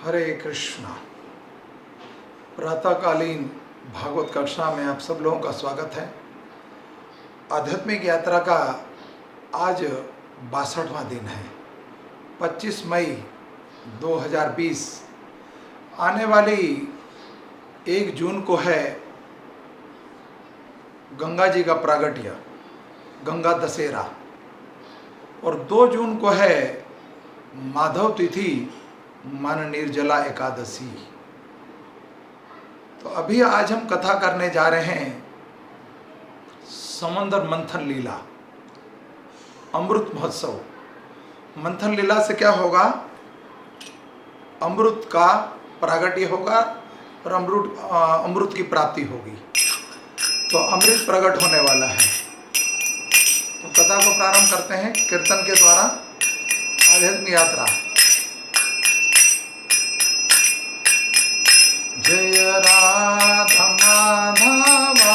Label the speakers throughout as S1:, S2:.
S1: हरे कृष्णा। प्रातःकालीन भागवत कक्षा में आप सब लोगों का स्वागत है। आध्यात्मिक यात्रा का आज 62वां दिन है। 25 मई 2020। आने वाली 1 जून को है गंगा जी का प्रागट्य, गंगा दशहरा, और 2 जून को है माधव तिथि, मन निर्जला एकादशी। तो अभी आज हम कथा करने जा रहे हैं समंदर मंथन लीला, अमृत महोत्सव। मंथन लीला से क्या होगा? अमृत का प्रागट्य होगा और अमृत की प्राप्ति होगी। तो अमृत प्रकट होने वाला है। तो कथा को प्रारंभ करते हैं कीर्तन के द्वारा। आध्यात्मिक यात्रा। जय राधा माधवा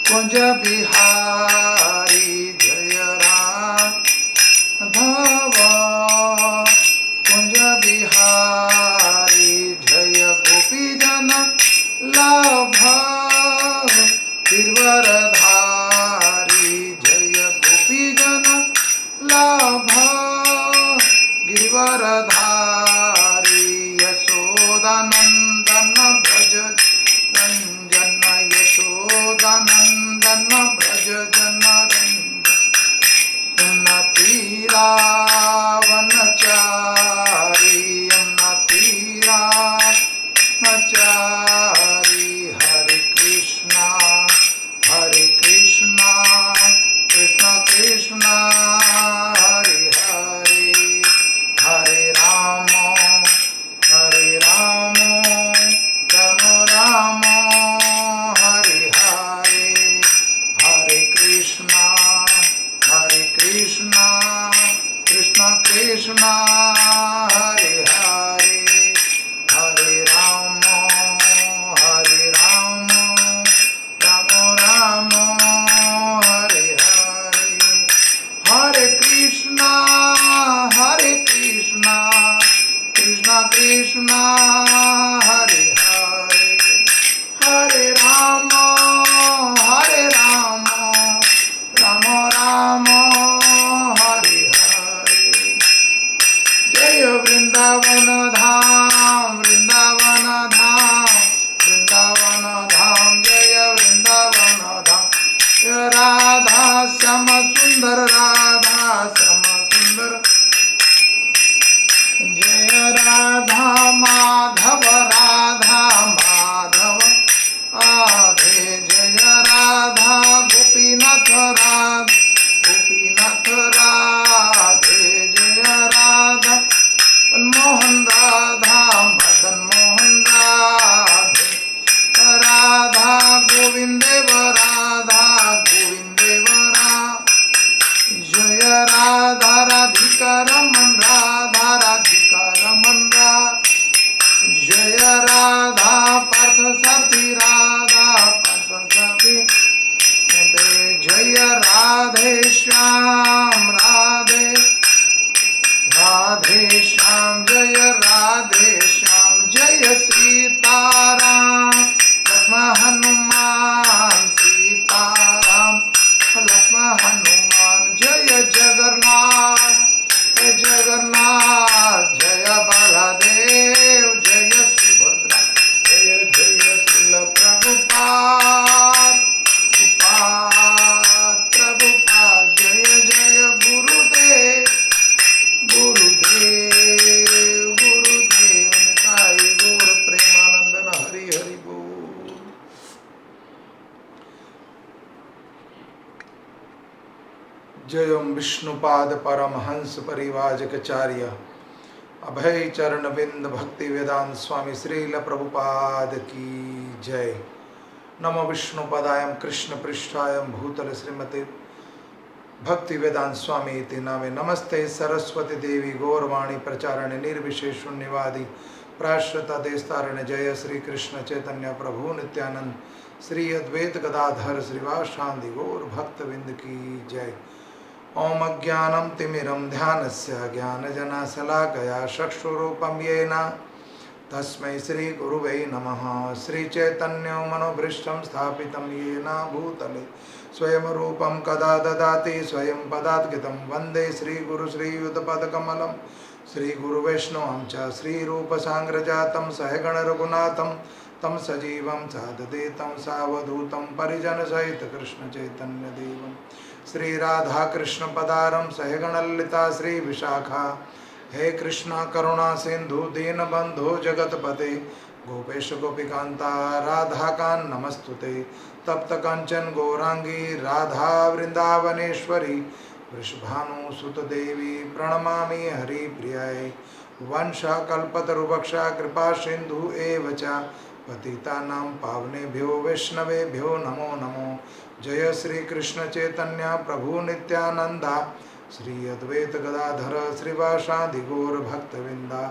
S1: कुंज बिहारी, जय राधवा कुंज बिहारी, जय गोपी जन लाभा गिरवरधारी, जय गोपी जन लाभा गिरवरधारी, यशोदानंदन ब्रज रंजन, यशोदानंदन ब्रज जन रंजन, तीरावनचारी, यमुना तीरावनचारी। हरे कृष्णा कृष्ण कृष्ण हरे हरे, हरे राम राम राम हरे हरे, हरे कृष्णा कृष्ण कृष्ण हरे हरे, हरे राम राम राम हरे हरे, हरे कृष्णा कृष्ण कृष्ण हरे हरे, हरे राम राम राम हरे हरे। जय वृंदावन धाम, वृंदावन धाम, वृंदावन धाम, जय वृंदावन धाम। जय राधा श्याम सुंदर, राधा श्याम सुंदर, जय राधा माधव, राधा माधव आधे, जय राधा गोपीनाथ, गोपीनाथ राधे, जय राधा मनमोहन, राधा मदन मोहन राधे, राधा गोविंदेव, राधा गोविंदेव जय राधा राधिका रमन, राधा राधिका रमन जय राधा पार्थ सारथी, राधा पार्थ सारथी, जय राधे श्याम, राधे श्याम, जय राधे श्याम, जय सीताराम लक्ष्मण हनुमान, सीताराम लक्ष्मण हनुमान, जय जगन्नाथ जगन्नाथ, जय बलदेव, जय सुभद्रा, जय जय श्रील प्रभुपाद प्रभुपाद, जय जय गुरुदेव गुरुदेव गुरुदेव, निताई गौर प्रेमानंदन हरि हरि बोल। जयम विष्णुपाद परमहंस परिवाजकाचार्य अभय चरण बिंद भक्ति वेदांत स्वामी श्रील प्रभुपाद की जय। नमो विष्णुपदायम कृष्ण पृष्ठायम भूतल श्रीमते भक्ति वेदांत स्वामी इति नामे। नमस्ते सरस्वती देवी गौरवाणी प्रचारणे निर्विशेष शून्यवादी प्राश्रता देस्तारणे। जय श्री कृष्ण चैतन्य प्रभु नित्यानंद श्री अद्वैत गदाधर श्रीवासादि गौर भक्तविंद की जय। ॐ अज्ञानं तिमिरं ध्यानस्य ज्ञानजनशलाकया चक्षुरूपं येन तस्मै श्रीगुरुवे नमः। श्रीचैतन्यमनोभीष्टं स्थापितं येन भूतले स्वयं रूपं कदा ददाति स्वयं पदात्कृतं वन्दे श्रीगुरुश्रीयुतपदकमलं श्रीगुरुवैष्णवं च श्रीरूपसाङ्ग्रजातं सहगणरघुनाथं तं सजीवं साददेतं सावधूतं परिजनसहित कृष्णचैतन्यदेवं श्रीराधाकृष्णपदारं सहगणललिता श्रीविशाखा। हे कृष्णा करुणा सिंधु दीनबंधु जगतपते गोपेश गोपिकांता राधाकांत नमस्तुते। तप्त कंचन गौरांगी राधा वृंदावनेश्वरी वृषभानुसुत देवी प्रणमामि हरिप्रियायै। वंशकल्पतरुभक्षा कृपा सिंधु एव च पतितानां पावनेभ्यो वैष्णवेभ्यो नमो नमो। जय श्री कृष्ण चैतन्य प्रभु नित्यानंदा श्री अद्वैत गदाधर श्रीवासादि गौर भक्तवृंदा।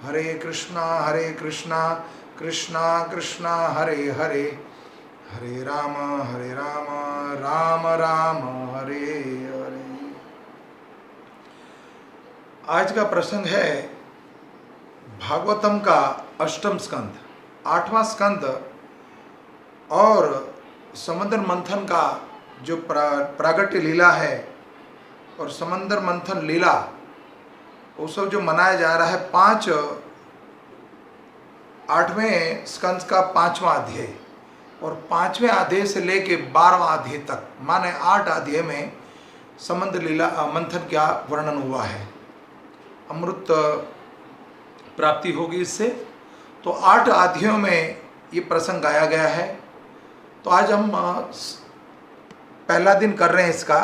S1: हरे कृष्णा कृष्णा कृष्णा हरे हरे, हरे राम राम राम हरे हरे। आज का प्रसंग है भागवतम का अष्टम स्कंद, 8वां स्कंद और समुद्र मंथन का जो प्रागट्य लीला है और समंदर मंथन लीला वो सब जो मनाया जा रहा है 8वें स्कंद का 5वां अध्याय और 5वें अध्याय से लेके 12वां अध्याय तक माने 8 अध्याय में समंदर लीला मंथन का वर्णन हुआ है। अमृत प्राप्ति होगी इससे। तो 8 अध्यायों में ये प्रसंग गाया गया है। तो आज हम पहला दिन कर रहे हैं इसका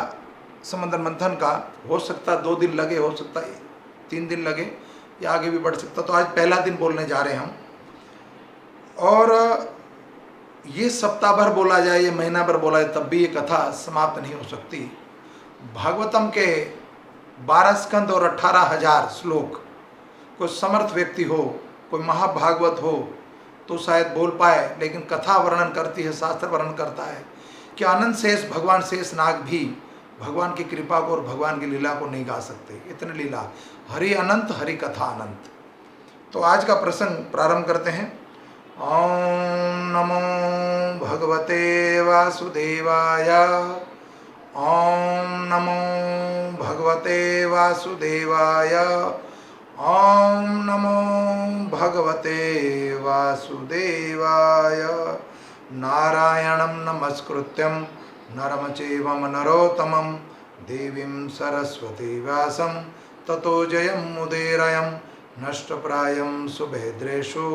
S1: समंदर मंथन का। हो सकता 2 दिन लगे, हो सकता 3 दिन लगे या आगे भी बढ़ सकता। तो आज पहला दिन बोलने जा रहे हैं हम। और ये सप्ताह भर बोला जाए, ये महीना भर बोला जाए, तब भी ये कथा समाप्त नहीं हो सकती। भागवतम के 12 स्कंद और 18,000 श्लोक, कोई समर्थ व्यक्ति हो, कोई महाभागवत हो तो शायद बोल पाए, लेकिन कथा वर्णन करती है, शास्त्र वर्णन करता है कि अनंत शेष भगवान शेष नाग भी भगवान की कृपा को और भगवान की लीला को नहीं गा सकते। इतनी लीला, हरि अनंत हरि कथा अनंत। तो आज का प्रसंग प्रारंभ करते हैं। ओम नमो भगवते वासुदेवाय, ओम नमो भगवते वासुदेवाय, ओम नमो भगवते वासुदेवाय। नारायणं नमस्कृत्यं नरं चैव नरोत्तमं देवीं सरस्वती व्यासं ततो जयमुदीरयं। नष्टप्रायं सुभेद्रेषु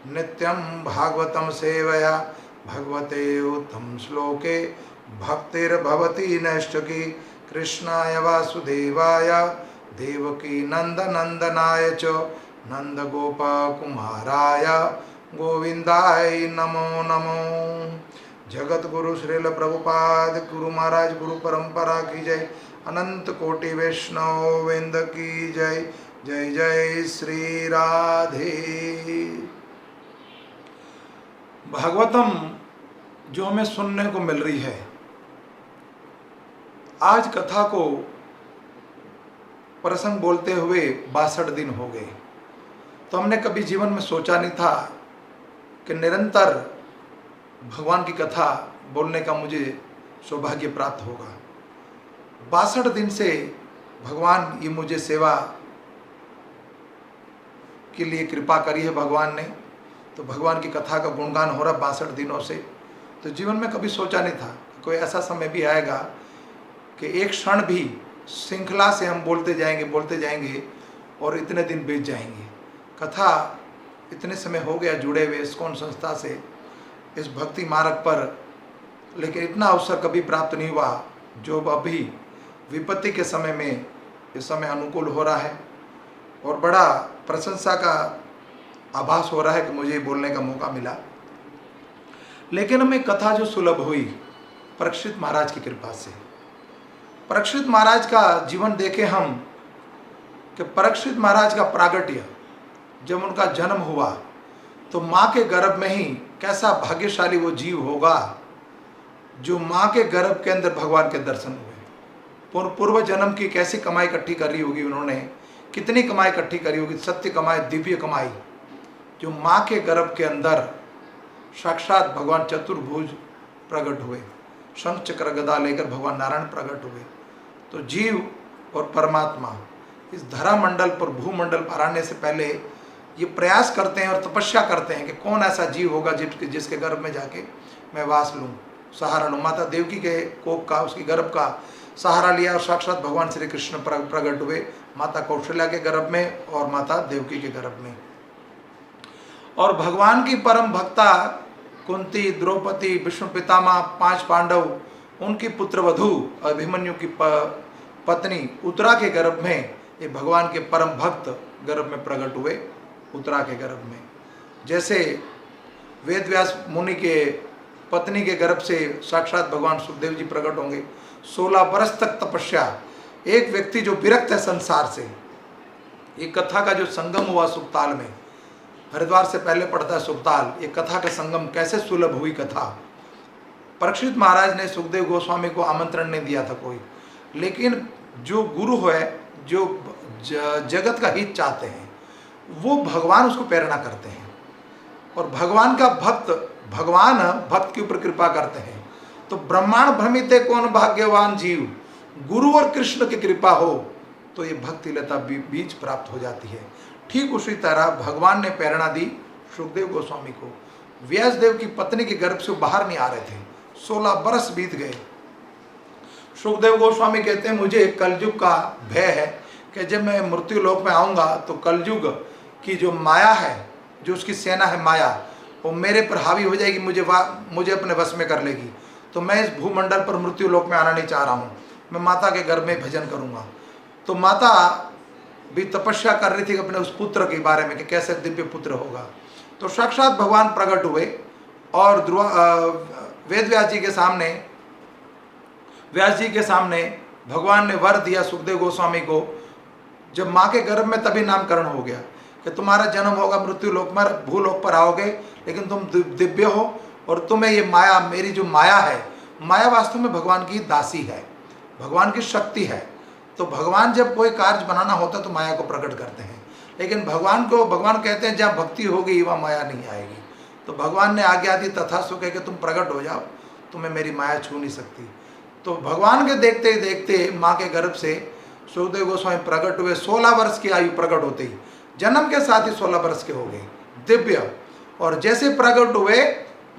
S1: नित्यं भागवतं सेवया भगवते उत्तम श्लोके भक्तिर्भवति नैष्ठिकी। कृष्णाय वासुदेवाय देवकी नंदनंदनाय च नंदगोपकुमाराय गोविंदाय नमो नमो। जगत गुरु श्रील प्रभुपाद गुरु महाराज गुरु परंपरा की जय। अनंत कोटि वैष्णव वृंद की जय। जय जय श्री राधे। भागवतम जो हमें सुनने को मिल रही है, आज कथा को प्रसंग बोलते हुए 62 दिन हो गए। तो हमने कभी जीवन में सोचा नहीं था कि निरंतर भगवान की कथा बोलने का मुझे सौभाग्य प्राप्त होगा। 62 दिन से भगवान ये मुझे सेवा के लिए कृपा करी है भगवान ने। तो भगवान की कथा का गुणगान हो रहा 62 दिनों से। तो जीवन में कभी सोचा नहीं था कोई ऐसा समय भी आएगा कि एक क्षण भी श्रृंखला से हम बोलते जाएंगे और इतने दिन बीत जाएंगे। कथा इतने समय हो गया जुड़े हुए इस्कॉन संस्था से इस भक्ति मार्ग पर, लेकिन इतना अवसर कभी प्राप्त नहीं हुआ जो अभी विपत्ति के समय में इस समय अनुकूल हो रहा है। और बड़ा प्रशंसा का आभास हो रहा है कि मुझे बोलने का मौका मिला। लेकिन हमें कथा जो सुलभ हुई परीक्षित महाराज की कृपा से। परीक्षित महाराज का जीवन देखे हम कि परीक्षित महाराज का प्रागट्य जब उनका जन्म हुआ तो माँ के गर्भ में ही कैसा भाग्यशाली वो जीव होगा जो माँ के गर्भ के अंदर भगवान के दर्शन हुए। पूर्व जन्म की कैसी कमाई इकट्ठी करी होगी उन्होंने, कितनी कमाई इकट्ठी करी होगी, सत्य कमाई, दिव्य कमाई, जो माँ के गर्भ के अंदर साक्षात भगवान चतुर्भुज प्रकट हुए, शंख चक्र गदा लेकर भगवान नारायण प्रकट हुए। तो जीव और परमात्मा इस धरा मंडल पर, भूमंडल पर आने से पहले ये प्रयास करते हैं और तपस्या करते हैं कि कौन ऐसा जीव होगा जिसके गर्भ में जाके मैं वास लूँ, सहारा लूँ। माता देवकी के कोख का, उसकी गर्भ का सहारा लिया और साक्षात भगवान श्री कृष्ण प्रकट हुए माता कौशल्या के गर्भ में और माता देवकी के गर्भ में। और भगवान की परम भक्ता कुंती, द्रौपदी, विष्णु पितामह, 5 पांडव, उनकी पुत्रवधू अभिमन्यु की पत्नी उत्तरा के गर्भ में ये भगवान के परम भक्त गर्भ में प्रकट हुए, उत्तरा के गर्भ में। जैसे वेदव्यास मुनि के पत्नी के गर्भ से साक्षात भगवान सुखदेव जी प्रकट होंगे। 16 वर्ष तक तपस्या, एक व्यक्ति जो विरक्त है संसार से, ये कथा का जो संगम हुआ सुखताल में, हरिद्वार से पहले पड़ता है सुखताल, ये कथा का संगम कैसे सुलभ हुई कथा। परीक्षित महाराज ने सुखदेव गोस्वामी को आमंत्रण नहीं दिया था कोई, लेकिन जो गुरु है, जो जगत का हित चाहते हैं, वो भगवान उसको प्रेरणा करते हैं। और भगवान का भक्त, भगवान भक्त के ऊपर कृपा करते हैं। तो ब्रह्मांड भ्रमित है कौन भाग्यवान जीव, गुरु और कृष्ण की कृपा हो तो ये भक्ति लता बीज प्राप्त हो जाती है। ठीक उसी तरह भगवान ने प्रेरणा दी सुखदेव गोस्वामी को। व्यासदेव की पत्नी के गर्भ से बाहर नहीं आ रहे थे, 16 बरस बीत गए। सुखदेव गोस्वामी कहते हैं मुझे कलयुग का भय है कि जब मैं मृत्यु लोक में आऊँगा तो कलयुग की जो माया है, जो उसकी सेना है माया, वो मेरे पर हावी हो जाएगी, मुझे अपने वश में कर लेगी। तो मैं इस भूमंडल पर मृत्यु लोक में आना नहीं चाह रहा हूँ, मैं माता के गर्भ में भजन करूँगा। तो माता भी तपस्या कर रही थी अपने उस पुत्र के बारे में कि कैसे दिव्य पुत्र होगा। तो साक्षात भगवान प्रकट हुए और वेदव्यास जी के सामने भगवान ने वर दिया सुखदेव गोस्वामी को। जब माँ के गर्भ में तभी नामकरण हो गया कि तुम्हारा जन्म होगा मृत्यु लोक में, भूलोक पर आओगे, लेकिन तुम दिव्य हो और तुम्हें ये माया, मेरी जो माया है, माया वास्तव में भगवान की दासी है, भगवान की शक्ति है। तो भगवान जब कोई कार्य बनाना होता तो माया को प्रकट करते हैं, लेकिन भगवान कहते हैं जहाँ भक्ति होगी वहाँ माया नहीं आएगी। तो भगवान ने आज्ञा दी तथास्तु कह के तुम प्रकट हो जाओ, तुम्हें मेरी माया छू नहीं सकती। तो भगवान के देखते ही देखते माँ के गर्भ से सुखदेव गोस्वामी प्रकट हुए। 16 वर्ष की आयु प्रकट होते ही, जन्म के साथ ही 16 वर्ष के हो गए, दिव्य। और जैसे प्रकट हुए,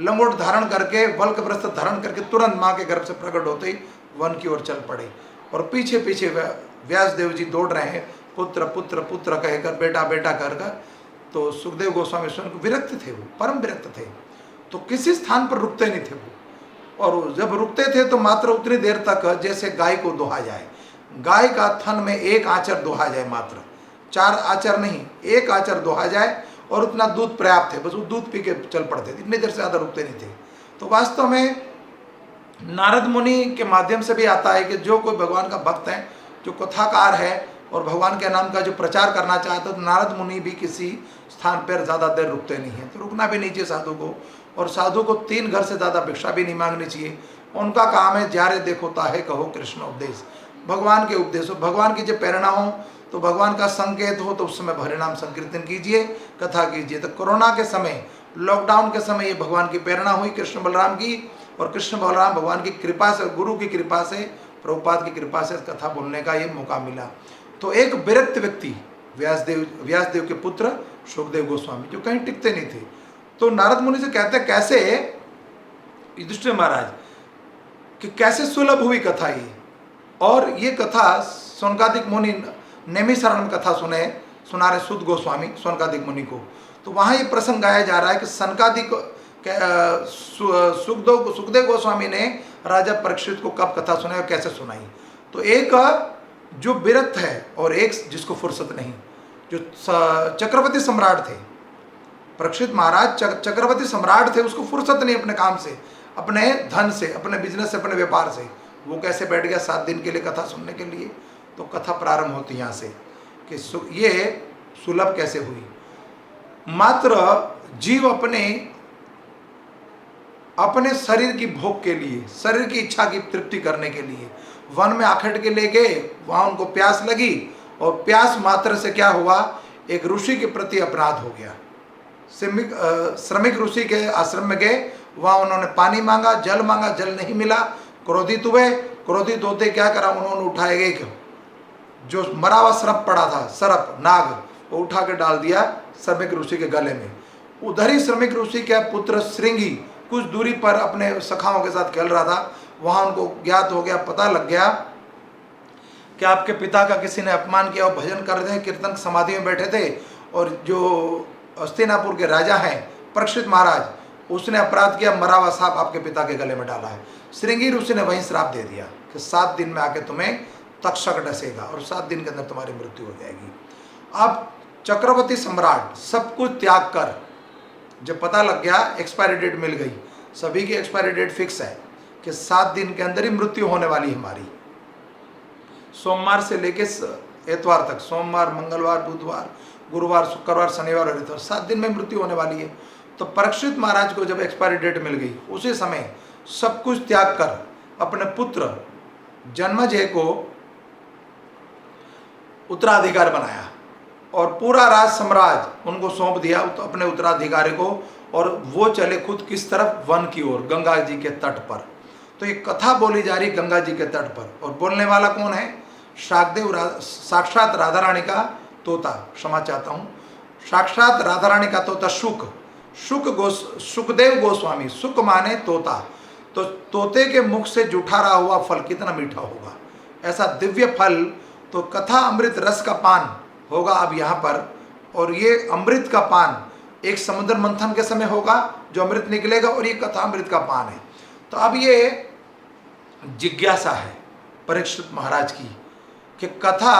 S1: लंगोट धारण करके, वल्क वस्त्र धारण करके तुरंत माँ के गर्भ से प्रकट होते ही वन की ओर चल पड़े। और पीछे पीछे व्यासदेव जी दौड़ रहे हैं, पुत्र पुत्र पुत्र कहकर, बेटा बेटा कहकर। तो सुखदेव गोस्वामी स्वयं विरक्त थे, वो परम विरक्त थे, तो किसी स्थान पर रुकते नहीं थे वो। और जब रुकते थे तो मात्र उतनी देर तक जैसे गाय को दोहा जाए, गाय का थन में 1 आचर दोहा जाए, मात्र 4 आचर नहीं, 1 आचर दोहा जाए और उतना दूध पर्याप्त है, बस वो दूध पी के चल पड़ते थे, इतनी देर से ज़्यादा रुकते नहीं थे। तो वास्तव में नारद मुनि के माध्यम से भी आता है कि जो कोई भगवान का भक्त है, जो कथाकार है और भगवान के नाम का जो प्रचार करना चाहता है, तो नारद मुनि भी किसी स्थान पर ज़्यादा देर रुकते नहीं हैं। तो रुकना भी नहीं चाहिए साधु को, और साधु को 3 घर से ज़्यादा भिक्षा भी नहीं मांगनी चाहिए। उनका काम है जारे देखो ताहे कहो कृष्ण उपदेश, भगवान के उपदेश हो, भगवान की जब प्रेरणा हो तो भगवान का संकेत हो तो उस समय हरिनाम संकीर्तन कीजिए, कथा कीजिए। तो कोरोना के समय, लॉकडाउन के समय ये भगवान की प्रेरणा हुई कृष्ण बलराम की, और कृष्ण बलराम भगवान की कृपा से, गुरु की कृपा से, प्रभुपाद की कृपा से कथा बोलने का ये मौका मिला। तो एक विरक्त व्यक्ति व्यासदेव के पुत्र सुखदेव गोस्वामी जो कहीं टिकते नहीं थे, तो नारद मुनि से कहते कैसे युधिष्ठिर महाराज कि कैसे सुलभ हुई कथा ये। और ये कथा सौनकादिक मुनि नेमिशरण में कथा सुना रहे सुध गोस्वामी सौनकादिक मुनि को। तो वहाँ ये प्रसंग गाया जा रहा है कि सनकादिक सुखदेव गोस्वामी ने राजा परीक्षित को कब कथा सुनाई और कैसे सुनाई। तो एक जो विरक्त है और एक जिसको फुर्सत नहीं, जो चक्रवर्ती सम्राट थे, परीक्षित महाराज चक्रवर्ती सम्राट थे, उसको फुर्सत नहीं अपने काम से, अपने धन से, अपने बिजनेस से, अपने व्यापार से। वो कैसे बैठ गया 7 दिन के लिए कथा सुनने के लिए। तो कथा प्रारंभ होती यहाँ से कि ये सुलभ कैसे हुई। मात्र जीव अपने शरीर की भोग के लिए, शरीर की इच्छा की तृप्ति करने के लिए वन में आखिर के ले गए, वहाँ उनको प्यास लगी और प्यास मात्र से क्या हुआ, एक ऋषि के प्रति अपराध हो गया। श्रमिक ऋषि के आश्रम में गए, वहाँ उन्होंने पानी मांगा, जल मांगा, जल नहीं मिला, क्रोधित हुए। क्रोधित होते क्या करा, उन्होंने उठाए गए जो मरा हुआ सर्प पड़ा था, सर्प नाग, वो उठा के डाल दिया श्रमिक ऋषि के गले में। उधर ही श्रमिक ऋषि के पुत्र श्रृंगी कुछ दूरी पर अपने सखाओं के साथ खेल रहा था। वहाँ उनको ज्ञात हो गया, पता लग गया कि आपके पिता का किसी ने अपमान किया और भजन कर रहे थे, कीर्तन समाधि में बैठे थे, और जो हस्तिनापुर के राजा हैं परीक्षित महाराज, उसने अपराध किया, मरा हुआ सांप आपके पिता के गले में डाला है। श्रृंगी ऋषि ने वहीं श्राप दे दिया कि 7 दिन में आके तुम्हें तक्षक डसेगा और 7 दिन के अंदर तुम्हारी मृत्यु हो जाएगी। अब चक्रवर्ती सम्राट सब कुछ त्याग कर, जब पता लग गया एक्सपायरी डेट मिल गई, सभी की एक्सपायरी डेट फिक्स है कि 7 दिन के अंदर ही मृत्यु होने वाली हमारी, सोमवार से लेके एतवार तक, सोमवार, मंगलवार, बुधवार, गुरुवार, शुक्रवार, शनिवार और इतवार, 7 दिन में मृत्यु होने वाली है। तो परीक्षित महाराज को जब एक्सपायरी डेट मिल गई, उसी समय सब कुछ त्याग कर अपने पुत्र जन्मेजय को उत्तराधिकारी बनाया और पूरा राज साम्राज्य उनको सौंप दिया तो अपने उत्तराधिकारी को, और वो चले खुद किस तरफ, वन की ओर, गंगा जी के तट पर। तो ये कथा बोली जा रही गंगा जी के तट पर, और बोलने वाला कौन है, साक्षात राधा रानी का तोता, क्षमा चाहता हूँ, साक्षात राधा रानी का तोता सुखदेव गोस्वामी। सुख माने तोता, तो तोते के मुख से जुठारा हुआ फल कितना मीठा होगा, ऐसा दिव्य फल। तो कथा अमृत रस का पान होगा अब यहाँ पर, और ये अमृत का पान एक समुद्र मंथन के समय होगा जो अमृत निकलेगा, और ये कथा अमृत का पान है। तो अब ये जिज्ञासा है परीक्षित महाराज की कि कथा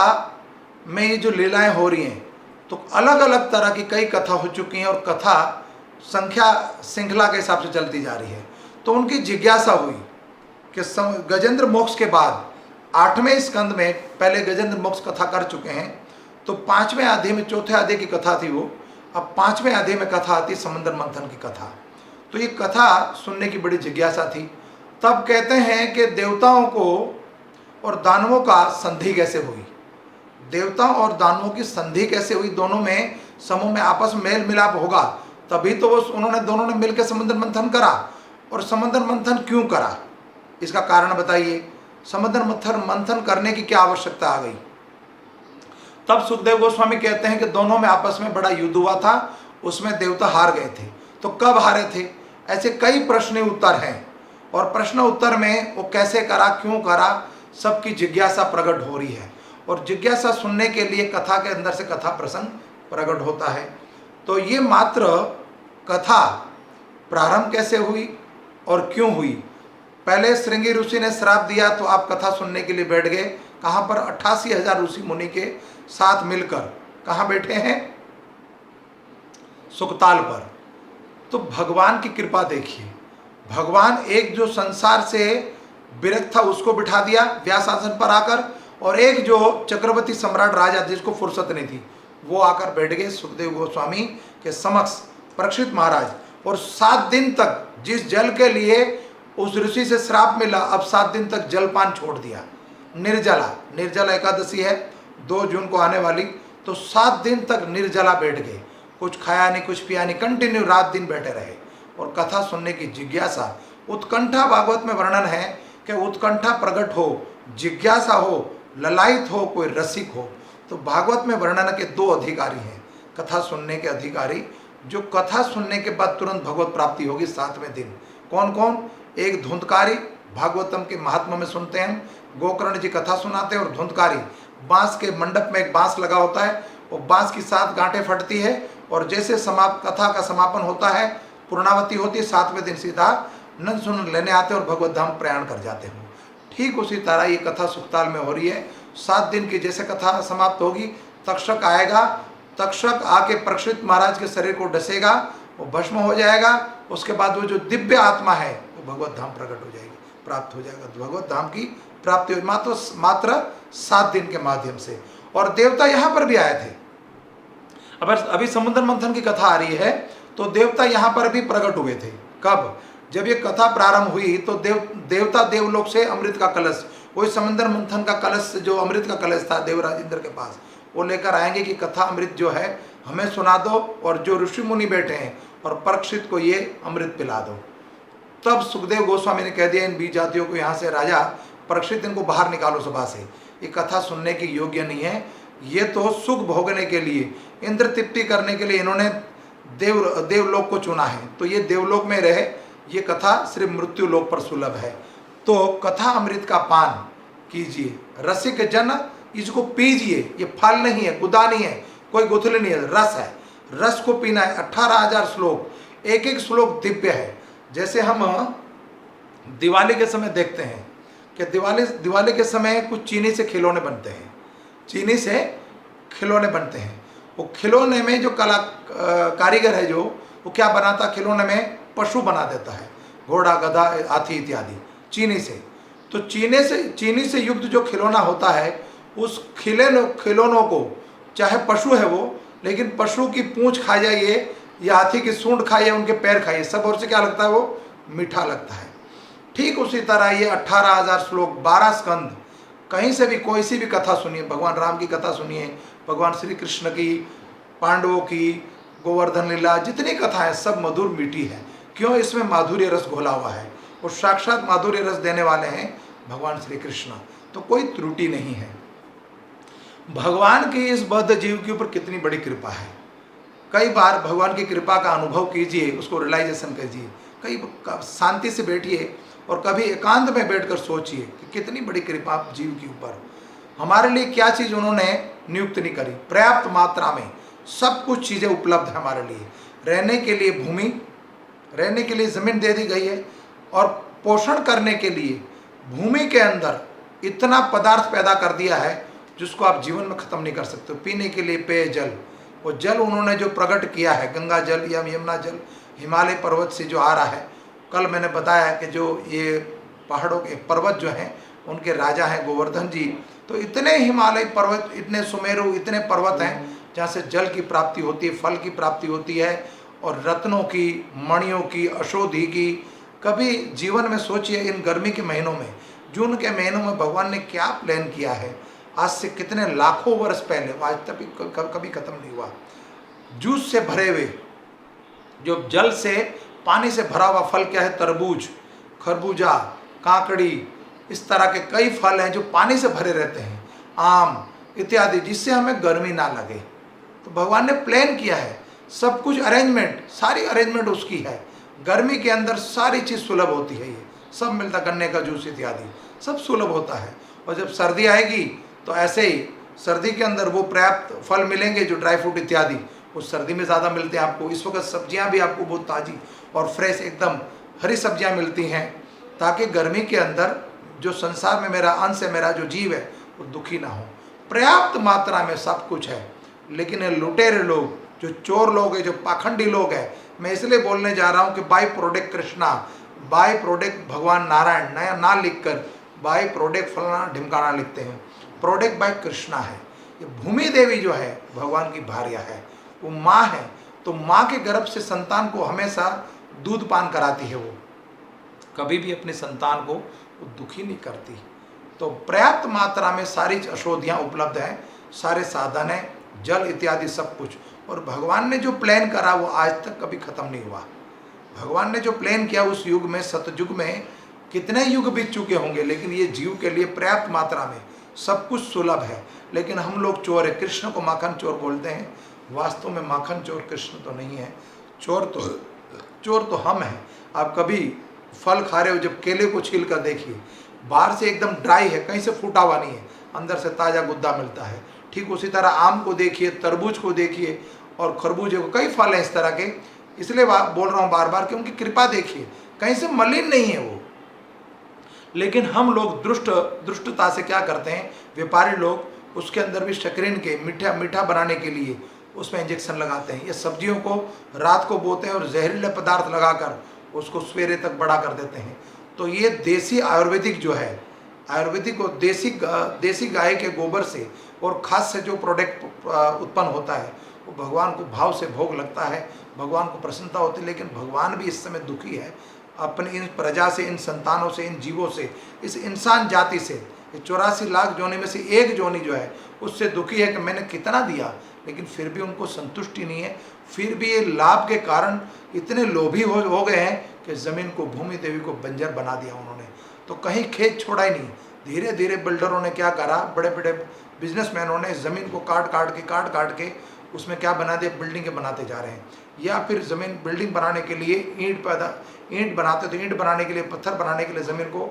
S1: में ये जो लीलाएं हो रही हैं, तो अलग अलग तरह की कई कथा हो चुकी हैं और कथा संख्या श्रृंखला के हिसाब से चलती जा रही है। तो उनकी जिज्ञासा हुई कि गजेंद्र मोक्ष के बाद 8वें स्कंद में, पहले गजेंद्र मोक्ष कथा कर चुके हैं, तो 5वें अध्याय में, चौथे अध्याय की कथा थी वो, अब 5वें अध्याय में कथा आती समुद्र मंथन की कथा। तो ये कथा सुनने की बड़ी जिज्ञासा थी। तब कहते हैं कि देवताओं को और दानवों का संधि कैसे हुई, देवताओं और दानवों की संधि कैसे हुई, दोनों में समूह में आपस में मेल मिलाप होगा, तभी तो वो दोनों ने मिलकर समुद्र मंथन करा। और समुद्र मंथन क्यों करा, इसका कारण बताइए, समुद्र मंथन करने की क्या आवश्यकता आ गई। तब सुखदेव गोस्वामी कहते हैं कि दोनों में आपस में बड़ा युद्ध हुआ था, उसमें देवता हार गए थे। तो कब हारे थे, ऐसे कई प्रश्न उत्तर हैं, और प्रश्न उत्तर में वो कैसे करा, क्यों करा, सबकी जिज्ञासा प्रकट हो रही है। और जिज्ञासा सुनने के लिए कथा के अंदर से कथा प्रसंग प्रकट होता है। तो ये मात्र कथा प्रारंभ कैसे हुई और क्यों हुई। पहले श्रृंगी ऋषि ने श्राप दिया तो आप कथा सुनने के लिए बैठ गए, कहाँ पर, 88,000 ऋषि मुनि के साथ मिलकर कहाँ बैठे हैं, सुकताल पर। तो भगवान की कृपा देखिए, भगवान एक जो संसार से विरक्त था उसको बिठा दिया व्यास आसन पर आकर, और एक जो चक्रवर्ती सम्राट राजा जिसको फुर्सत नहीं थी वो आकर बैठ गए सुखदेव गोस्वामी के समक्ष, परीक्षित महाराज। और 7 दिन तक जिस जल के लिए उस ऋषि से श्राप मिला, अब 7 दिन तक जलपान छोड़ दिया। निर्जला एकादशी है 2 जून को आने वाली, तो 7 दिन तक निर्जला बैठ गए, कुछ खाया नहीं, कुछ पिया नहीं, कंटिन्यू रात दिन बैठे रहे। और कथा सुनने की जिज्ञासा, उत्कंठा, भागवत में वर्णन है कि उत्कंठा प्रकट हो, जिज्ञासा हो, ललायित हो, कोई रसिक हो। तो भागवत में वर्णन के 2 अधिकारी हैं कथा सुनने के अधिकारी, जो कथा सुनने के बाद तुरंत भगवत प्राप्ति होगी 7वें दिन। कौन कौन, एक धुंधकारी, भागवतम के महात्मा में सुनते हैं, गोकर्ण जी कथा सुनाते हैं, और धुंधकारी बांस के मंडप में एक बांस लगा होता है, वो बांस की 7 गांठें फटती है, और जैसे कथा का समापन होता है, पूर्णावती होती है, 7वें दिन सीधा नंद सुन लेने आते और भगवत धाम प्रयाण कर जाते हैं। ठीक उसी तरह ये कथा सुखताल में हो रही है। 7 दिन की जैसे कथा समाप्त होगी, तक्षक आएगा, तक्षक आके परीक्षित महाराज के शरीर को डसेगा, वो भस्म हो जाएगा। उसके बाद वो जो दिव्य आत्मा है वो भगवत धाम प्रकट हो जाएगी, प्राप्त हो जाएगा, भगवत धाम की प्राप्ति हो मात्र 7 दिन के माध्यम से। और देवता यहाँ पर भी आए थे। अब अभी समुद्र मंथन की कथा आ रही है, तो देवता यहाँ पर भी प्रकट हुए थे। कब, जब ये कथा प्रारंभ हुई तो देवता देवलोक से अमृत का कलश वही समंदर मंथन का कलश, जो अमृत का कलश था देवराज इंद्र के पास, वो लेकर आएंगे कि कथा अमृत जो है हमें सुना दो और जो ऋषि मुनि बैठे हैं और परीक्षित को ये अमृत पिला दो। तब सुखदेव गोस्वामी ने कह दिया इन 20 जातियों को यहाँ से, राजा परीक्षित इनको बाहर निकालो सभा से, ये कथा सुनने की योग्य नहीं है, ये तो सुख भोगने के लिए, इंद्र तृप्ति करने के लिए इन्होंने देवलोक को चुना है, तो ये देवलोक में रहे, ये कथा सिर्फ मृत्यु लोक पर सुलभ है। तो कथा अमृत का पान कीजिए, रसिक जन इसको पीजिए, ये फल नहीं है, गुदा नहीं है, कोई गुथली नहीं है, रस है, रस को पीना है। 18,000 श्लोक, एक एक श्लोक दिव्य है। जैसे हम दिवाली के समय देखते हैं कि दिवाली के समय कुछ चीनी से खिलौने बनते हैं, चीनी से खिलौने बनते हैं। वो खिलौने में जो कारीगर है जो, वो क्या बनाता, खिलौने में पशु बना देता है, घोड़ा, गधा, हाथी इत्यादि, चीनी से। तो चीनी से युक्त जो खिलौना होता है, उस खिलौनों को, चाहे पशु है वो, लेकिन पशु की पूंछ खा जाइए या हाथी की सूंड खाइए, उनके पैर खाइए, सब और से क्या लगता है, वो मीठा लगता है। ठीक उसी तरह ये 18,000 श्लोक, 12 स्कंद, कहीं से भी कोई सी भी कथा सुनिए, भगवान राम की कथा सुनिए, भगवान श्री कृष्ण की, पांडवों की, गोवर्धन लीला, जितनी कथा है सब मधुर मीठी है। क्यों? इसमें माधुर्य रस घोला हुआ है, और साक्षात माधुर्य रस देने वाले हैं भगवान श्री कृष्ण, तो कोई त्रुटि नहीं है। भगवान की इस बद्ध जीव के ऊपर कितनी बड़ी कृपा है। कई बार भगवान की कृपा का अनुभव कीजिए, उसको रियलाइजेशन कीजिए, कई शांति से बैठिए और कभी एकांत में बैठकर सोचिए कि कितनी बड़ी कृपा जीव के ऊपर। हमारे लिए क्या चीज़ उन्होंने नियुक्त नहीं करी, पर्याप्त मात्रा में सब कुछ चीज़ें उपलब्ध है हमारे लिए। रहने के लिए भूमि, रहने के लिए ज़मीन दे दी गई है, और पोषण करने के लिए भूमि के अंदर इतना पदार्थ पैदा कर दिया है जिसको आप जीवन में ख़त्म नहीं कर सकते। पीने के लिए पेय जल, वो जल उन्होंने जो प्रकट किया है, गंगा जल या यमुना जल हिमालय पर्वत से जो आ रहा है। कल मैंने बताया कि जो ये पहाड़ों के पर्वत जो हैं उनके राजा हैं गोवर्धन जी, तो इतने हिमालय पर्वत, इतने सुमेरु, इतने पर्वत हैं जहाँ से जल की प्राप्ति होती है, फल की प्राप्ति होती है, और रत्नों की, मणियों की, औषधि की। कभी जीवन में सोचिए इन गर्मी के महीनों में, जून के महीनों में भगवान ने क्या प्लान किया है। आज से कितने लाखों वर्ष पहले, आज तक कभी खत्म नहीं हुआ, जूस से भरे हुए, जो जल से, पानी से भरा हुआ फल क्या है, तरबूज, खरबूजा, काकड़ी, इस तरह के कई फल हैं जो पानी से भरे रहते हैं, आम इत्यादि, जिससे हमें गर्मी ना लगे। तो भगवान ने प्लान किया है, सब कुछ अरेंजमेंट, सारी अरेंजमेंट उसकी है। गर्मी के अंदर सारी चीज़ सुलभ होती है, ये सब मिलता, गन्ने का जूस इत्यादि सब सुलभ होता है। और जब सर्दी आएगी तो ऐसे ही सर्दी के अंदर वो पर्याप्त फल मिलेंगे, जो ड्राई फ्रूट इत्यादि, वो सर्दी में ज़्यादा मिलते हैं आपको। इस वक्त सब्जियां भी आपको बहुत ताज़ी और फ्रेश एकदम हरी सब्जियां मिलती हैं, ताकि गर्मी के अंदर जो संसार में मेरा अंश है, मेरा जो जीव है, वो दुखी ना हो। पर्याप्त मात्रा में सब कुछ है, लेकिन ये लुटेरे लोग, जो चोर लोग हैं, जो पाखंडी लोग हैं, मैं इसलिए बोलने जा रहा हूँ कि by product Krishna, by product भगवान नारायण, नया ना लिखकर बाई प्रोडक्ट फलाना ढिमकाना लिखते हैं। प्रोडक्ट बाय कृष्णा है। ये भूमि देवी जो है भगवान की भार्या है, वो माँ है, तो माँ के गर्भ से संतान को हमेशा दूध पान कराती है, वो कभी भी अपने संतान को वो दुखी नहीं करती। तो पर्याप्त मात्रा में सारी औषधियाँ उपलब्ध हैं, सारे साधन हैं, जल इत्यादि सब कुछ। और भगवान ने जो प्लान करा वो आज तक कभी खत्म नहीं हुआ। भगवान ने जो प्लान किया उस युग में, सतयुग में कितने युग बीत चुके होंगे, लेकिन ये जीव के लिए पर्याप्त मात्रा में सब कुछ सुलभ है। लेकिन हम लोग चोर है, कृष्ण को माखन चोर बोलते हैं, वास्तव में माखन चोर कृष्ण तो नहीं है, चोर तो हम हैं। आप कभी फल खा रहे हो, जब केले को छील कर देखिए, बाहर से एकदम ड्राई है, कहीं से फूटा हुआ नहीं है, अंदर से ताज़ा गुद्दा मिलता है। ठीक उसी तरह आम को देखिए, तरबूज को देखिए, और खरबूजे को, कई फल हैं इस तरह के। इसलिए बोल रहा हूँ बार बार कि उनकी कृपा देखिए, कहीं से मलिन नहीं है वो। लेकिन हम लोग दुष्टता से क्या करते हैं, व्यापारी लोग उसके अंदर भी शक्करीन के मीठा बनाने के लिए उसमें इंजेक्शन लगाते हैं। ये सब्जियों को रात को बोते हैं और जहरीले पदार्थ लगाकर उसको सवेरे तक बड़ा कर देते हैं। तो ये देसी आयुर्वेदिक जो है, आयुर्वेदिक और देसी गाय के गोबर से और खाद से जो प्रोडक्ट उत्पन्न होता है, वो भगवान को भाव से भोग लगता है, भगवान को प्रसन्नता होती है। लेकिन भगवान भी इस समय दुखी है अपनी इन प्रजा से, इन संतानों से, इन जीवों से, इस इंसान जाति से। ये 84 लाख जोनी में से एक जोनी जो है उससे दुखी है कि मैंने कितना दिया, लेकिन फिर भी उनको संतुष्टि नहीं है। फिर भी ये लाभ के कारण इतने लोभी हो गए हैं कि ज़मीन को, भूमि देवी को बंजर बना दिया उन्होंने। तो कहीं खेत छोड़ा ही नहीं। धीरे धीरे बिल्डरों ने क्या करा, बड़े बड़े बिजनेसमैनों ने ज़मीन को काट काट के उसमें क्या बना दिया, बिल्डिंगें बनाते जा रहे हैं। या फिर ज़मीन बिल्डिंग बनाने के लिए ईंट बनाते, तो ईंट बनाने के लिए, पत्थर बनाने के लिए ज़मीन को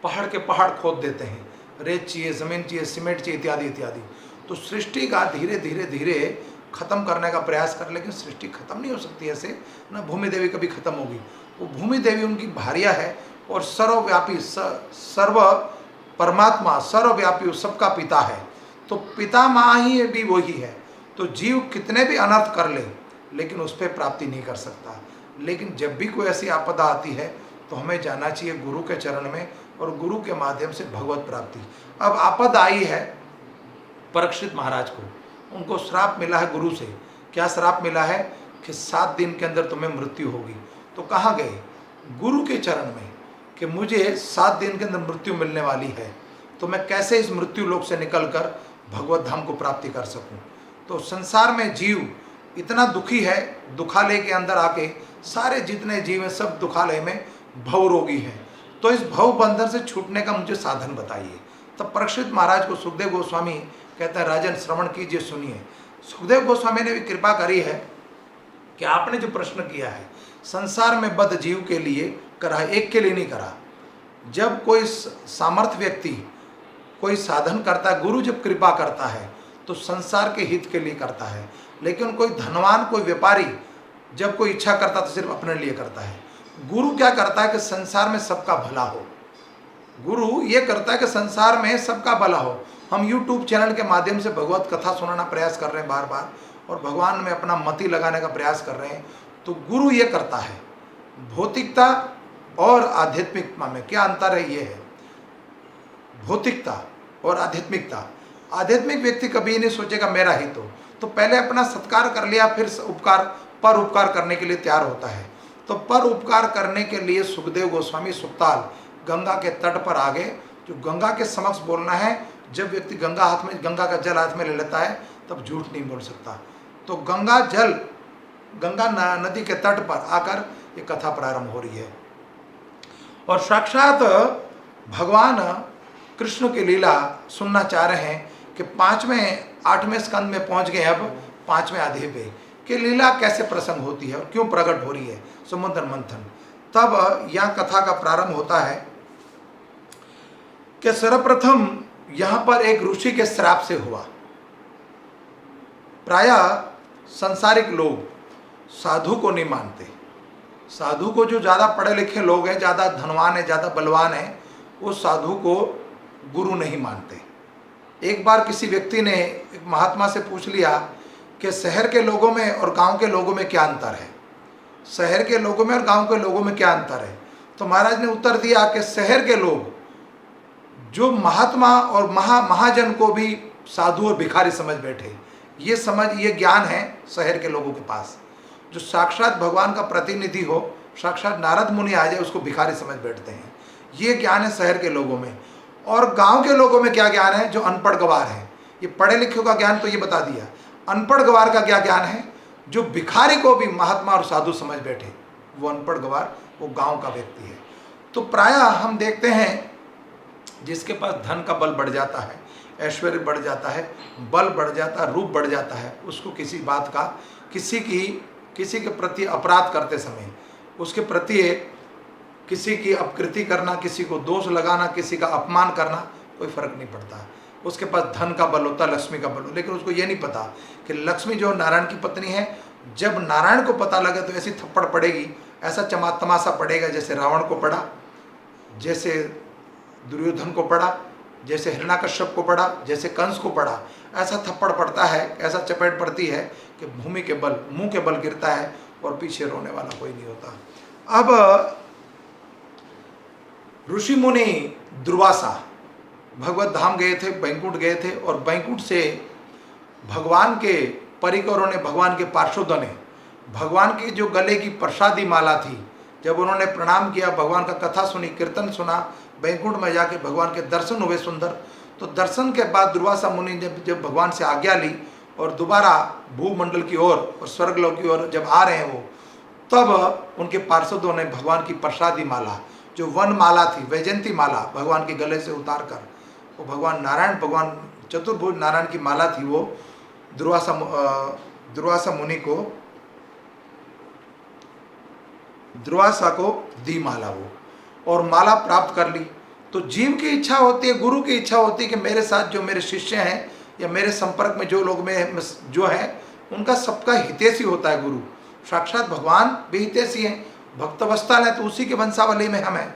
S1: पहाड़ के पहाड़ खोद देते हैं। रेत चाहिए, ज़मीन चाहिए, सीमेंट चाहिए, इत्यादि इत्यादि। तो सृष्टि का धीरे धीरे धीरे खत्म करने का प्रयास कर, लेकिन सृष्टि खत्म नहीं हो सकती ऐसे ना। भूमि देवी कभी खत्म होगी। वो भूमि देवी उनकी भार्या है और सर्वव्यापी, सर्व परमात्मा, सर्वव्यापी, सबका पिता है। तो पिता माँ ही भी वही है। तो जीव कितने भी अनर्थ कर ले, लेकिन उस पर प्राप्ति नहीं कर सकता। लेकिन जब भी कोई ऐसी आपदा आती है तो हमें जाना चाहिए गुरु के चरण में और गुरु के माध्यम से भगवत प्राप्ति। अब आपदा आई है परीक्षित महाराज को, उनको श्राप मिला है गुरु से। क्या श्राप मिला है? कि 7 दिन के अंदर तुम्हें मृत्यु होगी। तो कहाँ गए? गुरु के चरण में, कि मुझे 7 दिन के अंदर मृत्यु मिलने वाली है, तो मैं कैसे इस मृत्यु लोक से निकलकर भगवत धाम को प्राप्ति कर सकूं। तो संसार में जीव इतना दुखी है, दुखालय के अंदर आके सारे जितने जीव हैं सब दुखालय में भव रोगी हैं। तो इस भव बंधन से छूटने का मुझे साधन बताइए। तब परीक्षित महाराज को सुखदेव गोस्वामी कहते हैं, राजन श्रवण कीजिए, सुनिए। सुखदेव गोस्वामी ने भी कृपा करी है कि आपने जो प्रश्न किया है संसार में बद्ध जीव के लिए करा, एक के लिए नहीं करा। जब कोई सामर्थ्य व्यक्ति कोई साधन करता है, गुरु जब कृपा करता है तो संसार के हित के लिए करता है। लेकिन कोई धनवान, कोई व्यापारी जब कोई इच्छा करता तो सिर्फ अपने लिए करता है। गुरु क्या करता है कि संसार में सबका भला हो। गुरु ये करता है कि संसार में सबका भला हो। हम YouTube चैनल के माध्यम से भगवत कथा सुनाना प्रयास कर रहे हैं बार बार, और भगवान में अपना मति लगाने का प्रयास कर रहे हैं। तो गुरु ये करता है। भौतिकता और आध्यात्मिकता में क्या अंतर है? ये है भौतिकता और आध्यात्मिकता। आध्यात्मिक व्यक्ति कभी नहीं सोचेगा मेरा हित हो, तो पहले अपना सत्कार कर लिया, फिर पर उपकार करने के लिए तैयार होता है। तो पर उपकार करने के लिए सुखदेव गोस्वामी सुखताल गंगा के तट पर आ गए। जो गंगा के समक्ष बोलना है, जब व्यक्ति गंगा का जल हाथ में ले लेता है तब झूठ नहीं बोल सकता। तो गंगा नदी के तट पर आकर ये कथा प्रारंभ हो रही है। और साक्षात भगवान कृष्ण की लीला सुनना चाह रहे हैं कि 8वें स्कंद में पहुंच गए। अब 5वें अध्याय पे कि लीला कैसे प्रसंग होती है और क्यों प्रकट हो रही है, समुद्र मंथन। तब यहाँ कथा का प्रारंभ होता है कि सर्वप्रथम यहाँ पर एक ऋषि के श्राप से हुआ। प्रायः संसारिक लोग साधु को नहीं मानते। साधु को, जो ज़्यादा पढ़े लिखे लोग हैं, ज़्यादा धनवान है, ज़्यादा बलवान है, वो साधु को गुरु नहीं मानते। एक बार किसी व्यक्ति ने एक महात्मा से पूछ लिया कि शहर के लोगों में और गांव के लोगों में क्या अंतर है। शहर के लोगों में और गांव के लोगों में क्या अंतर है? तो महाराज ने उत्तर दिया कि शहर के लोग जो महात्मा और महाजन को भी साधु और भिखारी समझ बैठे, ये ज्ञान है शहर के लोगों के पास। जो साक्षात भगवान का प्रतिनिधि हो, साक्षात नारद मुनि आ जाए, उसको भिखारी समझ बैठते हैं। ये ज्ञान है शहर के लोगों में। और गांव के लोगों में क्या ज्ञान है? जो अनपढ़ गवार है। ये पढ़े लिखे का ज्ञान तो ये बता दिया, अनपढ़ गवार का क्या ज्ञान है? जो भिखारी को भी महात्मा और साधु समझ बैठे, वो अनपढ़ गवार, वो गांव का व्यक्ति है। तो प्रायः हम देखते हैं जिसके पास धन का बल बढ़ जाता है, ऐश्वर्य बढ़ जाता है, बल बढ़ जाता है, रूप बढ़ जाता है, उसको किसी बात का, किसी के प्रति अपराध करते समय, उसके प्रति किसी की अपकृति करना, किसी को दोष लगाना, किसी का अपमान करना, कोई फर्क नहीं पड़ता। उसके पास धन का बल होता, लक्ष्मी का बल हो, लेकिन उसको ये नहीं पता कि लक्ष्मी जो नारायण की पत्नी है, जब नारायण को पता लगे तो ऐसी थप्पड़ पड़ेगी, ऐसा तमाशा पड़ेगा, जैसे रावण को पड़ा, जैसे दुर्योधन को पड़ा, जैसे हिरण्याकश्यप को पड़ा, जैसे कंस को पड़ा। ऐसा थप्पड़ पड़ता है, ऐसा चपेट पड़ती है कि भूमि के बल, मुंह के बल गिरता है और पीछे रोने वाला कोई नहीं होता। अब ऋषि मुनि दुर्वासा भगवत धाम गए थे, बैकुंठ गए थे, और बैकुंठ से भगवान के परिकरों ने, भगवान के पार्षदों ने भगवान की जो गले की प्रसादी माला थी, जब उन्होंने प्रणाम किया, भगवान का कथा सुनी, कीर्तन सुना, वैकुंठ में जाके भगवान के दर्शन हुए सुंदर। तो दर्शन के बाद दुर्वासा मुनि ने जब भगवान से आज्ञा ली और दोबारा भूमंडल की ओर और स्वर्गलोक की ओर जब आ रहे हैं वो, तब उनके पार्षदों ने भगवान की प्रसादी माला, जो वन माला थी, वैजयंती माला, भगवान के गले से उतार कर वो भगवान नारायण, भगवान चतुर्भुज नारायण की माला थी, वो दुर्वासा को दी माला वो, और माला प्राप्त कर ली। तो जीव की इच्छा होती है, गुरु की इच्छा होती है कि मेरे साथ जो मेरे शिष्य हैं या मेरे संपर्क में जो लोग में जो हैं, उनका सबका हितैषी होता है गुरु। साक्षात भगवान भी हितैषी हैं, भक्तवस्थल है तो उसी के वंशावली में हम हैं।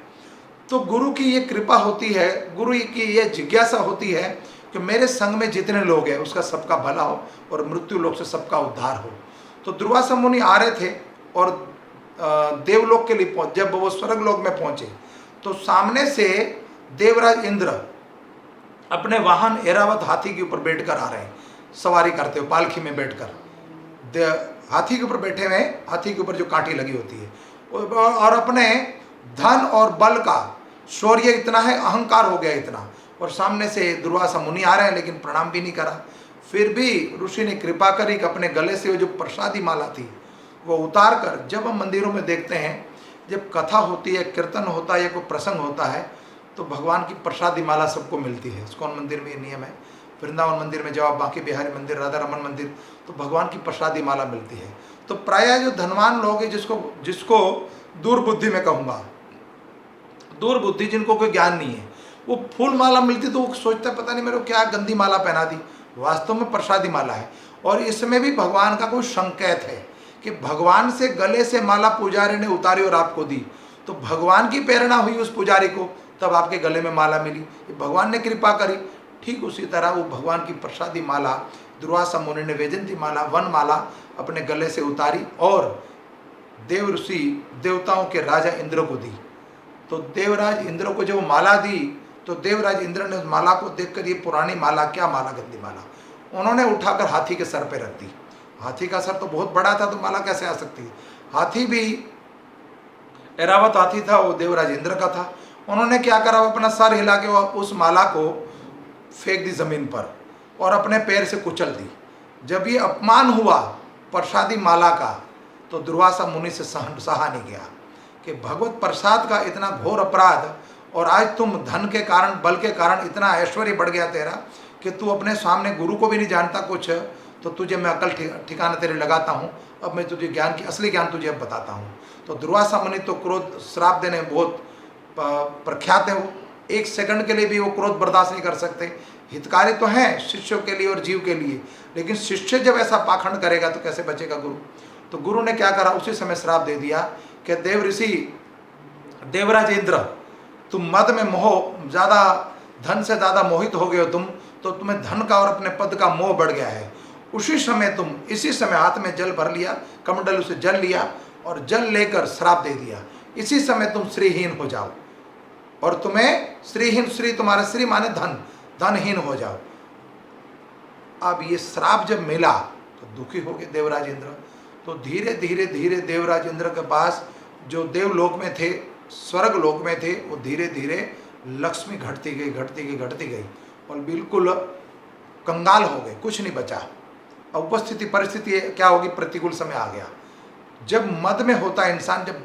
S1: तो गुरु की ये कृपा होती है, गुरु की ये जिज्ञासा होती है कि मेरे संग में जितने लोग हैं उसका सबका भला हो और मृत्यु लोक से सबका उद्धार हो। तो दुर्वासा मुनि आ रहे थे और देवलोक के लिए जब वो स्वर्गलोक में पहुंचे तो सामने से देवराज इंद्र अपने वाहन ऐरावत हाथी के ऊपर बैठकर आ रहे हैं, सवारी करते हुए पालखी में बैठकर, हाथी के ऊपर बैठे हुए, हाथी के ऊपर जो कांटी लगी होती है, और अपने धन और बल का शौर्य इतना है, अहंकार हो गया इतना, और सामने से दुर्वासा मुनि आ रहे हैं लेकिन प्रणाम भी नहीं करा। फिर भी ऋषि ने कृपा करी कि अपने गले से वो जो प्रसादी माला थी वो उतार कर, जब हम मंदिरों में देखते हैं जब कथा होती है, कीर्तन होता है या कोई प्रसंग होता है तो भगवान की प्रसादी माला सबको मिलती है। इस्कॉन मंदिर में ये नियम है, वृंदावन मंदिर में जाओ, बांके बिहारी मंदिर, राधा रमन मंदिर, तो भगवान की प्रसादी माला मिलती है। तो प्रायः जो धनवान लोग हैं, जिसको दुर्बुद्धि में कहूँगा, दुर्बुद्धि, जिनको कोई ज्ञान नहीं है, वो फूल माला मिलती तो वो सोचता पता नहीं मेरे को क्या गंदी माला पहना दी, वास्तव में प्रसादी माला है। और इसमें भी भगवान का कोई संकेत है कि भगवान से गले से माला पुजारी ने उतारी और आपको दी, तो भगवान की प्रेरणा हुई उस पुजारी को, तब आपके गले में माला मिली, भगवान ने कृपा करी। ठीक उसी तरह वो भगवान की प्रसादी माला दुर्वासा मुनि ने वैजयंती माला, वन माला अपने गले से उतारी और देव ऋषि देवताओं के राजा इंद्र को दी। तो देवराज इंद्र को जब माला दी तो देवराज इंद्र ने उस माला को देखकर, ये पुरानी माला, क्या माला, गंदी माला, उन्होंने उठाकर हाथी के सर पे रख दी। हाथी का सर तो बहुत बड़ा था, तो माला कैसे आ सकती है। हाथी भी ऐरावत हाथी था, वो देवराज इंद्र का था। उन्होंने क्या करा, वो अपना सर हिला के उस माला को फेंक दी जमीन पर और अपने पैर से कुचल दी। जब ये अपमान हुआ प्रसादी माला का तो दुर्वासा मुनि से सहा नहीं गया कि भगवत प्रसाद का इतना घोर अपराध, और आज तुम धन के कारण, बल के कारण इतना ऐश्वर्य बढ़ गया तेरा कि तू अपने सामने गुरु को भी नहीं जानता कुछ, तो तुझे मैं अकल ठिकाना तेरे लगाता हूँ। अब मैं तुझे ज्ञान की असली ज्ञान तुझे अब बताता हूँ। तो दुर्वासा मुनि तो क्रोध, श्राप देने बहुत प्रख्यात है। वो एक सेकंड के लिए भी वो क्रोध बर्दाश्त नहीं कर सकते। हितकारी तो हैं शिष्यों के लिए और जीव के लिए, लेकिन शिष्य जब ऐसा पाखंड करेगा तो कैसे बचेगा गुरु। तो गुरु ने क्या करा, उसी समय श्राप दे दिया कि देव ऋषि देवराज इंद्र, तुम मद में मोह, ज़्यादा धन से ज़्यादा मोहित हो गए हो तुम, तो तुम्हें धन का और अपने पद का मोह बढ़ गया है। उसी समय हाथ में जल भर लिया, कमंडल से जल लिया और जल लेकर श्राप दे दिया, इसी समय तुम श्रीहीन हो जाओ और तुम्हें श्रीहीन, श्री तुम्हारा श्री माने धन, धनहीन हो जाओ। अब ये श्राप जब मिला तो दुखी हो गए देवराज इंद्र। तो धीरे धीरे धीरे देवराज इंद्र के पास जो देवलोक में थे, स्वर्ग लोक में थे, वो धीरे धीरे लक्ष्मी घटती गई, घटती गई, घटती गई और बिल्कुल कंगाल हो गए, कुछ नहीं बचा। उपस्थिति परिस्थिति क्या होगी, प्रतिकूल समय आ गया। जब मद में होता है इंसान, जब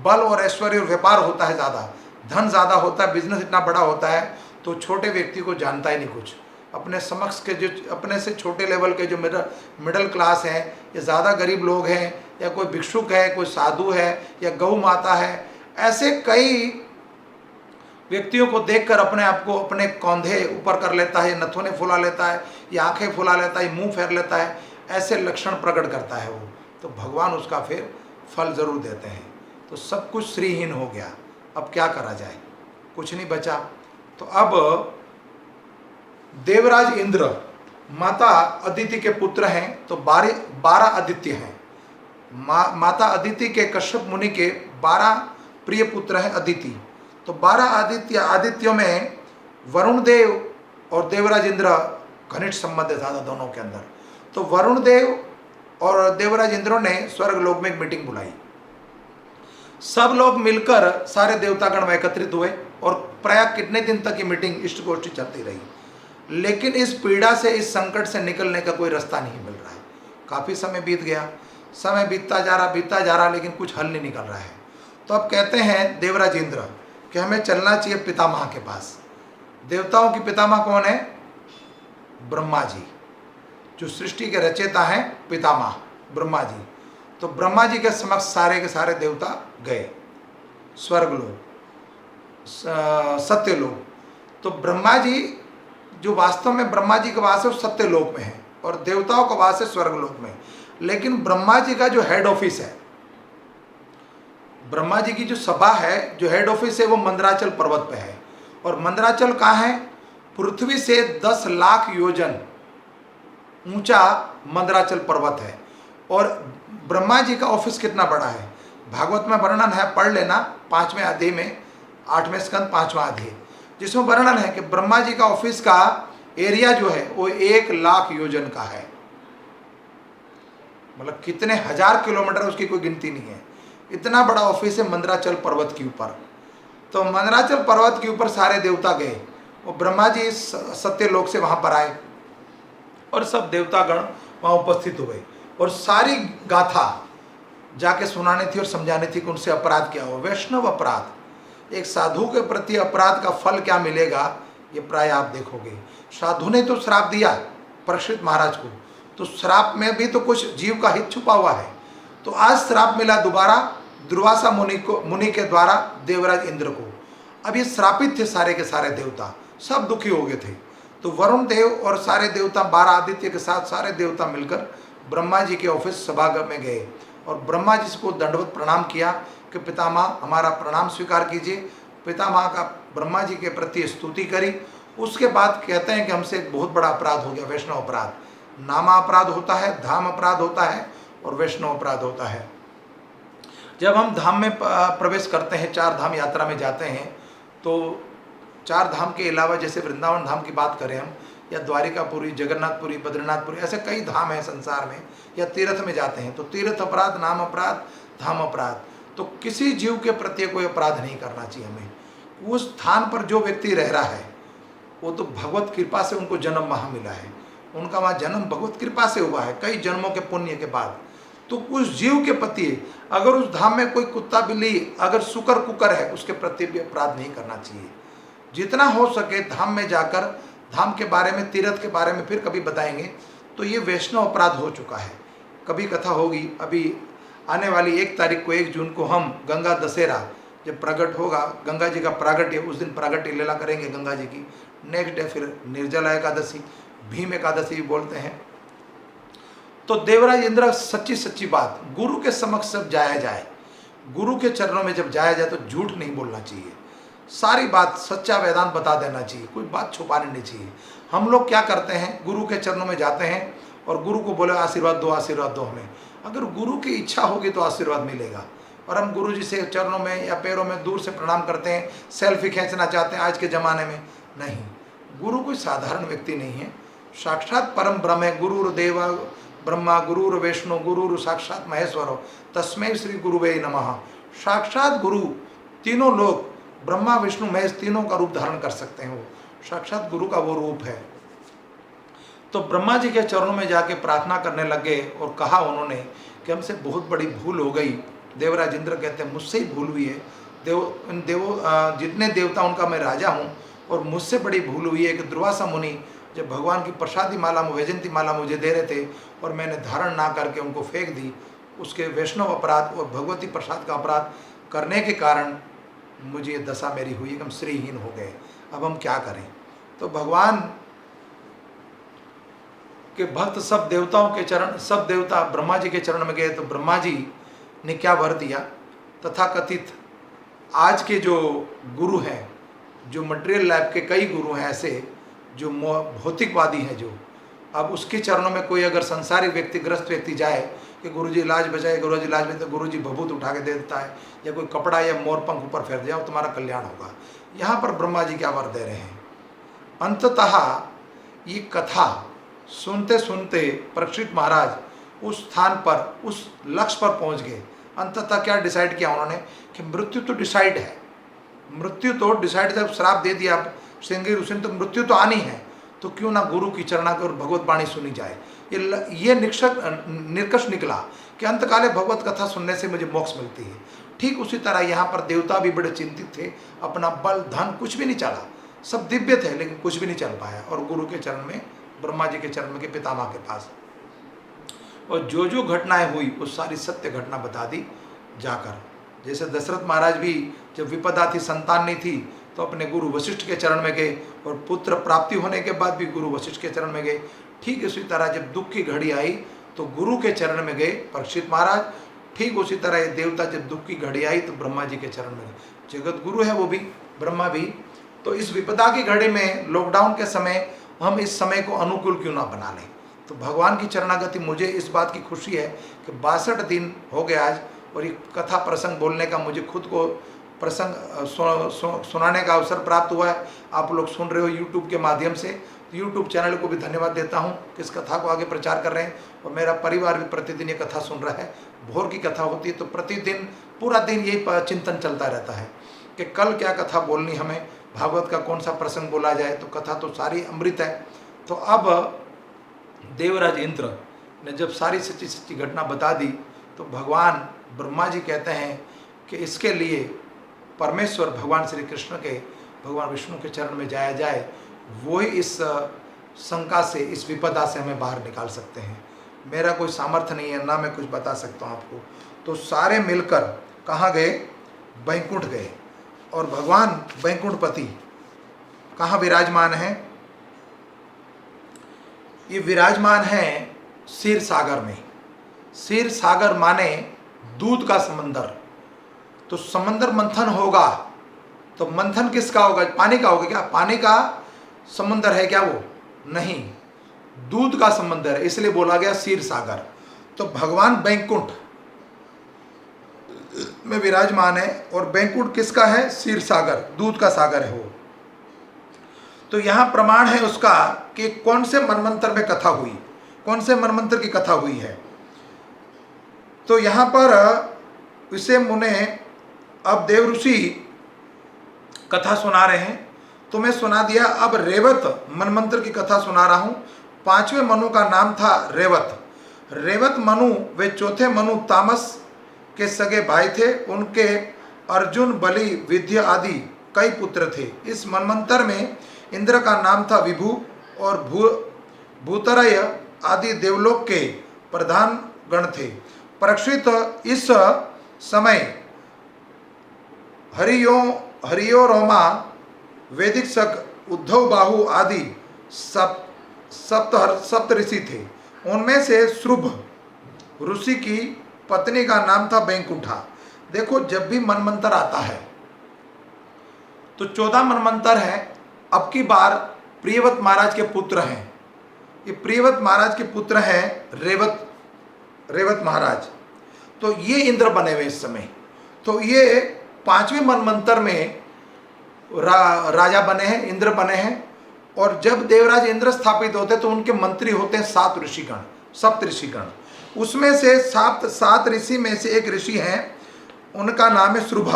S1: बल और ऐश्वर्य और व्यापार होता है, ज़्यादा धन ज़्यादा होता है, बिजनेस इतना बड़ा होता है, तो छोटे व्यक्ति को जानता ही नहीं कुछ। अपने समक्ष के जो अपने से छोटे लेवल के जो मिडिल क्लास हैं या ज़्यादा गरीब लोग हैं या कोई भिक्षुक है, कोई साधु है या गौ माता है, ऐसे कई व्यक्तियों को देखकर अपने आप को अपने कंधे ऊपर कर लेता है, नथुने फुला लेता है या आंखें फुला लेता है, मुंह फेर लेता है, ऐसे लक्षण प्रकट करता है वो। तो भगवान उसका फिर फल जरूर देते हैं। तो सब कुछ श्रीहीन हो गया, अब क्या करा जाए, कुछ नहीं बचा। तो अब देवराज इंद्र माता अदिति के पुत्र हैं, तो 12 आदित्य हैं। माता अदिति के कश्यप मुनि के 12 प्रिय पुत्र हैं अदिति। तो 12 आदित्यों में वरुण देव और देवराज इंद्र घनिष्ठ संबंध था दोनों के अंदर। तो वरुण देव और देवराज इंद्र ने स्वर्ग लोक में एक मीटिंग बुलाई। सब लोग मिलकर सारे देवतागण एकत्रित हुए और प्राय कितने दिन तक ये मीटिंग इष्ट गोष्ठी चलती रही, लेकिन इस पीड़ा से, इस संकट से निकलने का कोई रास्ता नहीं मिल रहा है। काफ़ी समय बीत गया, समय बीतता जा रहा, लेकिन कुछ हल नहीं निकल रहा है। तो अब कहते हैं देवराज इंद्र कि हमें चलना चाहिए पितामह के पास। देवताओं की पितामह कौन है? ब्रह्मा जी, जो सृष्टि के रचयिता हैं, पितामह ब्रह्मा जी। तो ब्रह्मा जी के समक्ष सारे के सारे देवता गए, स्वर्गलोक, सत्यलोक। तो ब्रह्मा जी, जो वास्तव में ब्रह्मा जी का वास है वो सत्यलोक में है और देवताओं का वास है स्वर्गलोक में। लेकिन ब्रह्मा जी का जो हेड ऑफिस है, ब्रह्मा जी की जो सभा है, जो हेड ऑफिस है, वो मंदराचल पर्वत पे है। और मंदराचल कहाँ है? पृथ्वी से 10 लाख योजन ऊंचा मंदराचल पर्वत है। और ब्रह्मा जी का ऑफिस कितना बड़ा है, भागवत में वर्णन है, पढ़ लेना 5वें अध्याय में, 8वें स्कंद 5वां अध्याय, जिसमें वर्णन है कि ब्रह्मा जी का ऑफिस का एरिया जो है वो 1 लाख योजन का है। मतलब कितने हजार किलोमीटर, उसकी कोई गिनती नहीं है। इतना बड़ा ऑफिस है मंदराचल पर्वत के ऊपर। तो मंदराचल पर्वत के ऊपर सारे देवता गए और ब्रह्मा जी सत्यलोक से वहां पर आए और सब देवतागण वहां उपस्थित हुए और सारी गाथा जाके सुनानी थी और समझानी थी कि उनसे अपराध क्या हो। वैष्णव अपराध, एक साधु के प्रति अपराध का फल क्या मिलेगा, ये प्राय आप देखोगे। साधु ने तो श्राप दिया परीक्षित महाराज को, तो श्राप में भी तो कुछ जीव का हित छुपा हुआ है। तो आज श्राप मिला दोबारा दुर्वासा मुनि के द्वारा देवराज इंद्र को। अब ये श्रापित थे सारे के सारे देवता, सब दुखी हो गए थे। तो वरुण देव और सारे देवता, 12 आदित्य के साथ सारे देवता मिलकर ब्रह्मा जी के ऑफिस सभागार में गए और ब्रह्मा जी को दंडवत प्रणाम किया कि पितामह हमारा प्रणाम स्वीकार कीजिए। पितामह का ब्रह्मा जी के प्रति स्तुति करी। उसके बाद कहते हैं कि हमसे एक बहुत बड़ा अपराध हो गया, वैष्णव अपराध। नामा अपराध होता है, धाम अपराध होता है और वैष्णव अपराध होता है। जब हम धाम में प्रवेश करते हैं, 4 धाम यात्रा में जाते हैं, तो 4 धाम के अलावा जैसे वृंदावन धाम की बात करें हम, या द्वारिकापुरी, जगन्नाथपुरी, बद्रीनाथपुरी, ऐसे कई धाम हैं संसार में, या तीर्थ में जाते हैं, तो तीर्थ अपराध, नाम अपराध, धाम अपराध। तो किसी जीव के प्रति कोई अपराध नहीं करना चाहिए हमें। उस स्थान पर जो व्यक्ति रह रहा है वो तो भगवत कृपा से उनको जन्म वहाँ मिला है, उनका वहाँ जन्म भगवत कृपा से हुआ है, कई जन्मों के पुण्य के बाद। तो उस जीव के प्रति अगर उस धाम में कोई कुत्ता बिल्ली अगर शुकर कुकर है, उसके प्रति भी अपराध नहीं करना चाहिए। जितना हो सके धाम में जाकर, धाम के बारे में, तीर्थ के बारे में फिर कभी बताएंगे। तो ये वैष्णव अपराध हो चुका है, कभी कथा होगी। अभी आने वाली 1 तारीख को, 1 जून को हम गंगा दशहरा जब प्रकट होगा, गंगा जी का प्रागट्य, उस दिन प्रागट्य लीला करेंगे गंगा जी की। नेक्स्ट डे फिर निर्जला एकादशी, भीम एकादशी भी बोलते हैं। तो देवराज इंद्र, सच्ची सच्ची बात, गुरु के समक्ष जब जाया जाए, गुरु के चरणों में जब जाया जाए तो झूठ नहीं बोलना चाहिए, सारी बात सच्चा वेदांत बता देना चाहिए, कोई बात छुपानी नहीं चाहिए। हम लोग क्या करते हैं, गुरु के चरणों में जाते हैं और गुरु को बोले आशीर्वाद दो, आशीर्वाद दो हमें। अगर गुरु की इच्छा होगी तो आशीर्वाद मिलेगा। और हम गुरु जी से चरणों में या पैरों में दूर से प्रणाम करते हैं, सेल्फी खींचना चाहते हैं आज के ज़माने में। नहीं, गुरु कोई साधारण व्यक्ति नहीं है, साक्षात परम ब्रह्म है। गुरुर्देव ब्रह्मा, गुरुर वैष्णो, गुरुर साक्षात महेश्वरो, तस्मै श्री गुरुवे नमः। साक्षात गुरु, तीनों लोग, ब्रह्मा विष्णु महेश, तीनों का रूप धारण कर सकते हैं। वो साक्षात गुरु का वो रूप है। तो ब्रह्मा जी के चरणों में जाके प्रार्थना करने लगे और कहा उन्होंने कि हमसे बहुत बड़ी भूल हो गई। देवराज इंद्र कहते हैं मुझसे ही भूल हुई है। जितने देवता उनका मैं राजा हूँ और मुझसे बड़ी भूल हुई है कि दुर्वासा मुनि जब भगवान की प्रसादी माला, वैजंती माला मुझे दे रहे थे और मैंने धारण ना करके उनको फेंक दी, उसके वैष्णव अपराध और भगवती प्रसाद का अपराध करने के कारण मुझे ये दशा मेरी हुई कि हम श्रीहीन हो गए। अब हम क्या करें? तो भगवान के भक्त सब देवताओं के चरण, सब देवता ब्रह्मा जी के चरण में गए। तो ब्रह्मा जी ने क्या वर दिया, तथाकथित आज के जो गुरु हैं, जो मटेरियल लाइफ के कई गुरु हैं ऐसे जो भौतिकवादी हैं, जो अब उसके चरणों में कोई अगर संसारी व्यक्ति, ग्रस्त व्यक्ति जाए कि गुरुजी इलाज बचाए, गुरुजी इलाज में, तो गुरुजी भभूत उठा के दे देता है या कोई कपड़ा या मोर पंख ऊपर फेर जाओ तुम्हारा कल्याण होगा। यहाँ पर ब्रह्मा जी क्या वर दे रहे हैं? अंततः ये कथा सुनते सुनते परीक्षित महाराज उस स्थान पर, उस लक्ष्य पर पहुँच गए अंततः क्या डिसाइड किया उन्होंने कि मृत्यु तो डिसाइड है, मृत्यु तो डिसाइड, जब श्राप दे दिया श्रृंगी ऋषि ने तो मृत्यु तो आनी है, तो क्यों ना गुरु की चरणा की और भगवत वाणी सुनी जाए। ये निष्कर्ष निकला कि अंतकाले भगवत कथा सुनने से मुझे मोक्ष मिलती है। ठीक उसी तरह यहाँ पर देवता भी बड़े चिंतित थे, अपना बल धन कुछ भी नहीं चला, सब दिव्य थे लेकिन कुछ भी नहीं चल पाया, और गुरु के चरण में, ब्रह्मा जी के चरण में, के पितामह के पास, और जो जो घटनाएं हुई वो सारी सत्य घटना बता दी जाकर। जैसे दशरथ महाराज भी जब विपदा थी, संतान नहीं थी, तो अपने गुरु वशिष्ठ के चरण में गए, और पुत्र प्राप्ति होने के बाद भी गुरु वशिष्ठ के चरण में गए। ठीक इसी तरह जब दुख की घड़ी आई तो गुरु के चरण में गए परीक्षित महाराज। ठीक उसी तरह ये देवता जब दुख की घड़ी आई तो ब्रह्मा जी के चरण में गए। जगत गुरु है वो भी, ब्रह्मा भी। तो इस विपदा की घड़ी में, लॉकडाउन के समय, हम इस समय को अनुकूल क्यों ना बना लें। तो भगवान की चरणागति, मुझे इस बात की खुशी है कि 62 दिन हो गए आज, और ये कथा प्रसंग बोलने का मुझे खुद को प्रसंग सुनाने का अवसर प्राप्त हुआ है। आप लोग सुन रहे हो यूट्यूब के माध्यम से, यूट्यूब चैनल को भी धन्यवाद देता हूँ कि इस कथा को आगे प्रचार कर रहे हैं, और मेरा परिवार भी प्रतिदिन ये कथा सुन रहा है। भोर की कथा होती है तो प्रतिदिन पूरा दिन यही चिंतन चलता रहता है कि कल क्या कथा बोलनी, हमें भागवत का कौन सा प्रसंग बोला जाए। तो कथा तो सारी अमृत है। तो अब देवराज इंद्र ने जब सारी सच्ची सच्ची घटना बता दी, तो भगवान ब्रह्मा जी कहते हैं कि इसके लिए परमेश्वर भगवान श्री कृष्ण के, भगवान विष्णु के चरण में जाया जाए, वो ही इस शंका से, इस विपदा से हमें बाहर निकाल सकते हैं। मेरा कोई सामर्थ्य नहीं है, ना मैं कुछ बता सकता हूँ आपको। तो सारे मिलकर कहाँ गए? बैकुंठ गए, और भगवान बैकुंठपति कहाँ विराजमान हैं? ये विराजमान हैं क्षीर सागर में। क्षीर सागर माने दूध का समंदर। तो समंदर मंथन होगा, तो मंथन किसका होगा? पानी का होगा क्या? पानी का समंदर है क्या वो? नहीं, दूध का समंदर है, इसलिए बोला गया क्षीर सागर। तो भगवान बैकुंठ में विराजमान है, और बैकुंठ किसका है? क्षीर सागर, दूध का सागर है वो। तो यहां प्रमाण है उसका कि कौन से मनमंत्र में कथा हुई, कौन से मनमंत्र की कथा हुई है। तो यहां पर इसे मुने, अब देव ऋषि कथा सुना रहे हैं, तो मैं सुना दिया। अब रेवत मनमंत्र की कथा सुना रहा हूं। 5वें मनु का नाम था रेवत। रेवत मनु वे चौथे मनु तामस के सगे भाई थे। उनके अर्जुन, बलि, विद्य आदि कई पुत्र थे। इस मनमंत्र में इंद्र का नाम था विभु, और भूतरय आदि देवलोक के प्रधान गण थे। परीक्षित इस समय हरियो रोमा, वैदिक शक, उद्धव बाहु आदि सप्त ऋषि थे। उनमें से श्रुभ ऋषि की पत्नी का नाम था बैकुंठा। देखो, जब भी मनमंत्र आता है तो 14 मनमंत्र है। अब की बार प्रियव्रत महाराज के पुत्र हैं, ये प्रियव्रत महाराज के पुत्र हैं रेवत महाराज। तो ये इंद्र बने हुए इस समय। तो ये 5वें मनमंत्र में राजा बने हैं, इंद्र बने हैं। और जब देवराज इंद्र स्थापित होते तो उनके मंत्री होते हैं 7 ऋषिगण, सप्त ऋषिगण। उसमें से 7 ऋषि में से एक ऋषि हैं, उनका नाम है श्रुभ।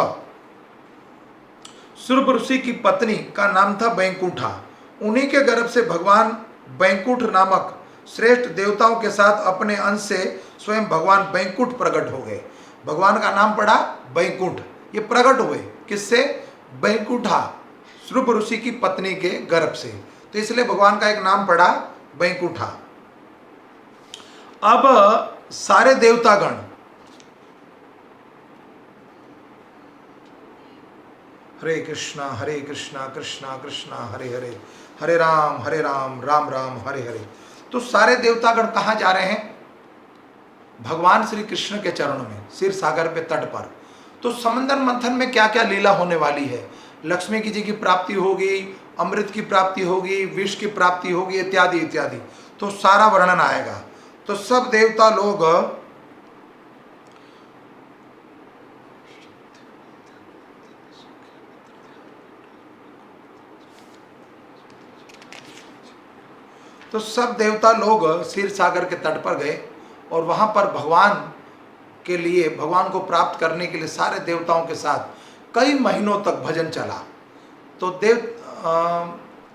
S1: श्रुभ ऋषि की पत्नी का नाम था बैकुंठा। उन्हीं के गर्भ से भगवान बैकुंठ नामक श्रेष्ठ देवताओं के साथ अपने अंश से स्वयं भगवान बैकुंठ प्रकट हो गए। भगवान का नाम पड़ा बैकुंठ। ये प्रकट हुए किससे? बैकुंठा, श्रुभ ऋषि की पत्नी के गर्भ से। तो इसलिए भगवान का एक नाम पड़ा बैकुंठा। अब सारे देवतागण हरे कृष्णा कृष्णा कृष्णा हरे हरे, हरे राम राम राम हरे हरे। तो सारे देवतागण कहाँ जा रहे हैं? भगवान श्री कृष्ण के चरणों में, क्षीर सागर पे तट पर। तो समंदर मंथन में क्या क्या लीला होने वाली है? लक्ष्मी जी की प्राप्ति होगी, अमृत की प्राप्ति होगी, विष की प्राप्ति होगी, इत्यादि इत्यादि। तो सारा वर्णन आएगा। तो सब देवता लोग क्षीर सागर के तट पर गए, और वहां पर भगवान के लिए, भगवान को प्राप्त करने के लिए सारे देवताओं के साथ कई महीनों तक भजन चला। तो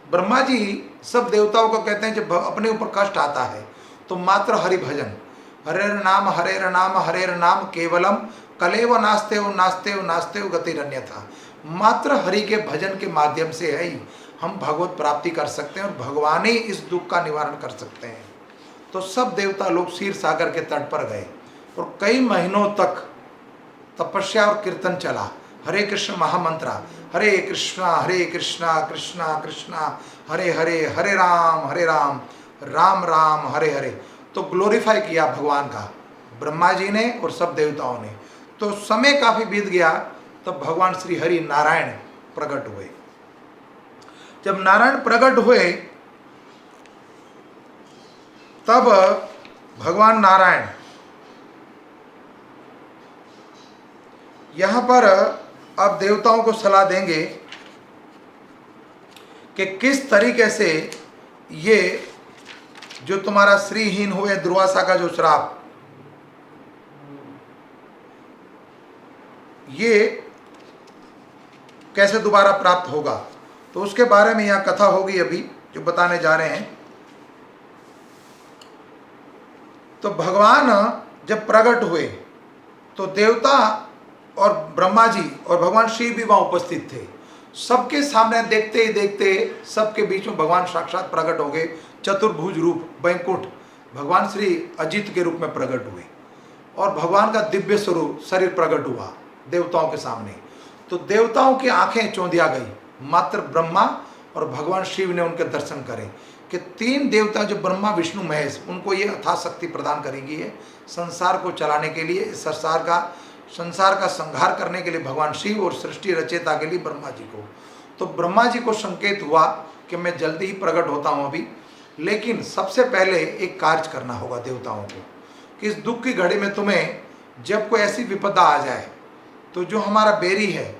S1: ब्रह्मा जी सब देवताओं को कहते हैं जब अपने ऊपर कष्ट आता है तो मात्र हरि भजन, हरेर नाम हरेर नाम केवलम कलेव नास्तेव नास्तेव नास्तेव गतिरन्यथा। मात्र हरि के भजन के माध्यम से ही हम भगवत प्राप्ति कर सकते हैं और भगवान ही इस दुख का निवारण कर सकते हैं। तो सब देवता लोग क्षीर सागर के तट पर गए और कई महीनों तक तपस्या और कीर्तन चला। हरे कृष्ण महामंत्रा, हरे कृष्णा कृष्णा कृष्णा हरे हरे, हरे राम राम राम हरे हरे। तो ग्लोरीफाई किया भगवान का ब्रह्मा जी ने और सब देवताओं ने। तो समय काफी बीत गया तब भगवान श्री हरि नारायण प्रकट हुए। जब नारायण प्रकट हुए तब भगवान नारायण यहां पर अब देवताओं को सलाह देंगे कि किस तरीके से ये जो तुम्हारा श्रीहीन हुए दुर्वासा का जो श्राप, ये कैसे दोबारा प्राप्त होगा। तो उसके बारे में यहां कथा होगी अभी जो बताने जा रहे हैं। तो भगवान जब प्रकट हुए तो देवता और ब्रह्मा जी और भगवान शिव भी वहां उपस्थित थे। सबके सामने देखते ही देखते सबके बीच में भगवान साक्षात प्रकट हो गए। चतुर्भुज रूप वैकुंठ भगवान श्री अजित के रूप में प्रकट हुए और भगवान का दिव्य स्वरूप शरीर प्रकट हुआ देवताओं के सामने। तो देवताओं की आंखें चौंधिया गई। मात्र ब्रह्मा और भगवान शिव ने उनके दर्शन करे कि तीन देवता जो ब्रह्मा विष्णु महेश, उनको ये अथाह शक्ति प्रदान करेंगी है संसार को चलाने के लिए, इस संसार का संहार करने के लिए भगवान शिव और सृष्टि रचयिता के लिए ब्रह्मा जी को। तो ब्रह्मा जी को संकेत हुआ कि मैं जल्दी ही प्रकट होता हूँ अभी, लेकिन सबसे पहले एक कार्य करना होगा देवताओं को कि इस दुख की घड़ी में तुम्हें जब कोई ऐसी विपदा आ जाए तो जो हमारा बैरी है,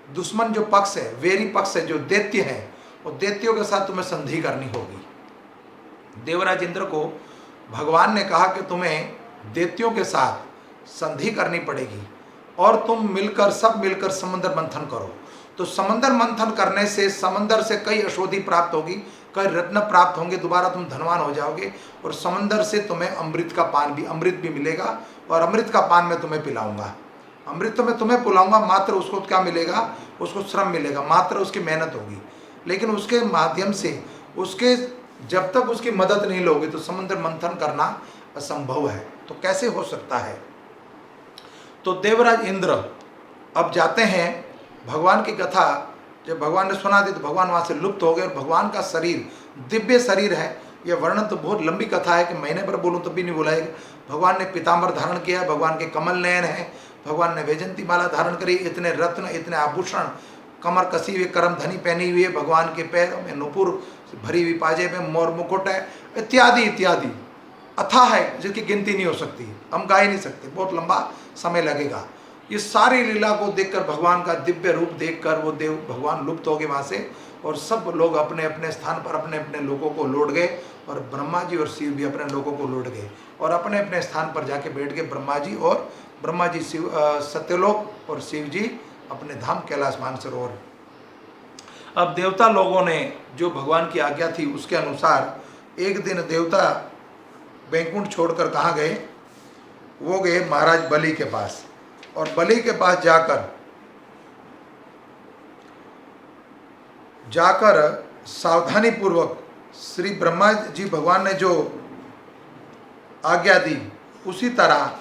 S1: दुश्मन जो पक्ष है, वेरी पक्ष है, जो दैत्य है, और दैत्यों के साथ तुम्हें संधि करनी होगी। देवराज इंद्र को भगवान ने कहा कि तुम्हें दैत्यों के साथ संधि करनी पड़ेगी और तुम सब मिलकर समंदर मंथन करो। तो समंदर मंथन करने से समंदर से कई औषधि प्राप्त होगी, कई रत्न प्राप्त होंगे, दोबारा तुम धनवान हो जाओगे और समंदर से तुम्हें अमृत भी मिलेगा और अमृत का पान मैं तुम्हें पिलाऊंगा। अमृत तो मैं तुम्हें पिलाऊंगा, मात्र उसको क्या मिलेगा, उसको श्रम मिलेगा, मात्र उसकी मेहनत होगी, लेकिन उसके माध्यम से उसके जब तक उसकी मदद नहीं लोगे तो समंदर मंथन करना असंभव है। तो कैसे हो सकता है। तो देवराज इंद्र अब जाते हैं, भगवान की कथा जब भगवान ने सुना दी तो भगवान वहाँ से लुप्त हो गए और भगवान का शरीर दिव्य शरीर है। यह वर्णन तो बहुत लंबी कथा है कि महीने पर बोलूँ तब भी नहीं बुलाएगा। भगवान ने पीताम्बर धारण किया, भगवान के कमल नयन है, भगवान ने वैजंती माला धारण करी, इतने रत्न इतने आभूषण, कमर कसी हुई, करम धनी पहनी हुई है, भगवान के पैरों में नुपुर भरी हुई पाजे में मोर मुकुट है, इत्यादि इत्यादि अथाह है जिसकी गिनती नहीं हो सकती, हम गा ही नहीं सकते, बहुत लंबा समय लगेगा। ये सारी लीला को देखकर, भगवान का दिव्य रूप देखकर वो भगवान लुप्त हो गए वहाँ से और सब लोग अपने अपने स्थान पर अपने अपने लोगों को लौट गए और ब्रह्मा जी और शिव भी अपने लोगों को लौट गए और अपने अपने स्थान पर जाके बैठ गए। ब्रह्मा जी शिव सत्यलोक और शिव जी अपने धाम कैलाश मानसरोवर। अब देवता लोगों ने जो भगवान की आज्ञा थी उसके अनुसार एक दिन देवता वैकुंठ छोड़कर कहाँ गए, वो गए महाराज बलि के पास और बलि के पास जाकर सावधानी पूर्वक श्री ब्रह्मा जी भगवान ने जो आज्ञा दी उसी तरह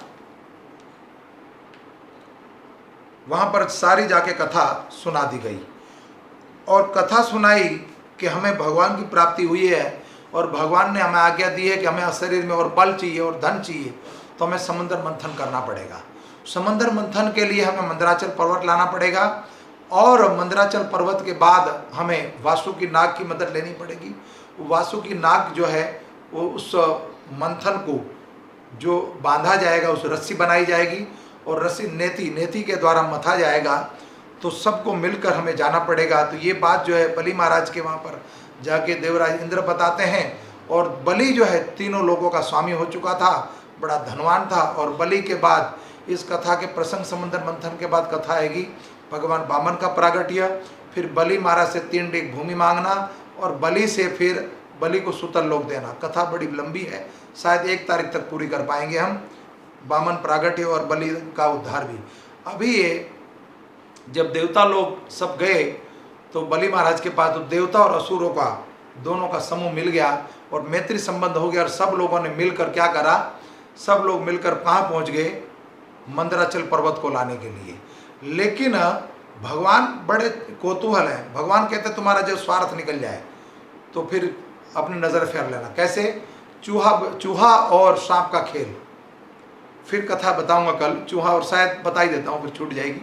S1: वहां पर सारी जाके कथा सुना दी गई और कथा सुनाई कि हमें भगवान की प्राप्ति हुई है और भगवान ने हमें आज्ञा दी है कि हमें शरीर में और बल चाहिए और धन चाहिए, तो हमें समंदर मंथन करना पड़ेगा। समंदर मंथन के लिए हमें मंदराचल पर्वत लाना पड़ेगा और मंदराचल पर्वत के बाद हमें वासुकी नाग की मदद लेनी पड़ेगी। वासुकी नाग जो है वो उस मंथन को जो बांधा जाएगा, उस रस्सी बनाई जाएगी और रस्सी नेति के द्वारा मथा जाएगा, तो सबको मिलकर हमें जाना पड़ेगा। तो ये बात जो है बलि महाराज के वहाँ पर जाके देवराज इंद्र बताते हैं और बलि जो है तीनों लोगों का स्वामी हो चुका था, बड़ा धनवान था और बलि के बाद इस कथा के प्रसंग समुद्र मंथन के बाद कथा आएगी भगवान वामन का प्रागट्य, फिर बलि महाराज से 3 डेग भूमि मांगना और बलि से फिर बलि को सुतल लोक देना। कथा बड़ी लंबी है, शायद 1 तारीख तक पूरी कर पाएंगे हम, वामन प्रागट्य और बलि का उद्धार भी। अभी ये जब देवता लोग सब गए तो बलि महाराज के पास तो देवता और असुरों का दोनों का समूह मिल गया और मैत्री संबंध हो गया और सब लोगों ने मिलकर क्या करा, सब लोग मिलकर कहाँ पहुँच गए, मंदराचल पर्वत को लाने के लिए। लेकिन भगवान बड़े कौतूहल हैं, भगवान कहते तुम्हारा जब स्वार्थ निकल जाए तो फिर अपनी नज़र फेर लेना। कैसे? चूहा और सांप का खेल, फिर कथा बताऊंगा कल, चूहा और शायद बता ही देता हूँ फिर छूट जाएगी।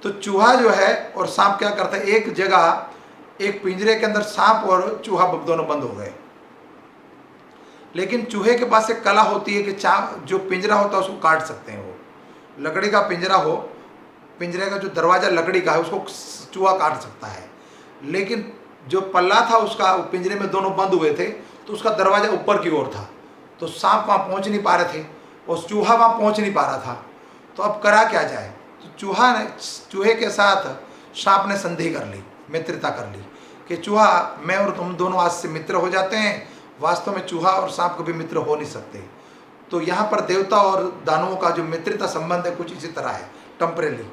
S1: तो चूहा जो है और सांप क्या करता है, एक जगह एक पिंजरे के अंदर सांप और चूहा दोनों बंद हो गए। लेकिन चूहे के पास एक कला होती है कि जो पिंजरा होता है उसको काट सकते हैं। वो लकड़ी का पिंजरा हो, पिंजरे का जो दरवाज़ा लकड़ी का है उसको चूहा काट सकता है। लेकिन जो पल्ला था उसका, पिंजरे में दोनों बंद हुए थे तो उसका दरवाज़ा ऊपर की ओर था, तो सांप वहाँ पहुँच नहीं पा रहे थे और चूहा वहाँ पहुँच नहीं पा रहा था। तो अब करा क्या जाए? तो चूहे के साथ सांप ने संधि कर ली, मित्रता कर ली कि चूहा मैं और तुम दोनों आज से मित्र हो जाते हैं। वास्तव में चूहा और सांप कभी मित्र हो नहीं सकते। तो यहाँ पर देवता और दानवों का जो मित्रता संबंध है कुछ इसी तरह है, टेम्परेरी।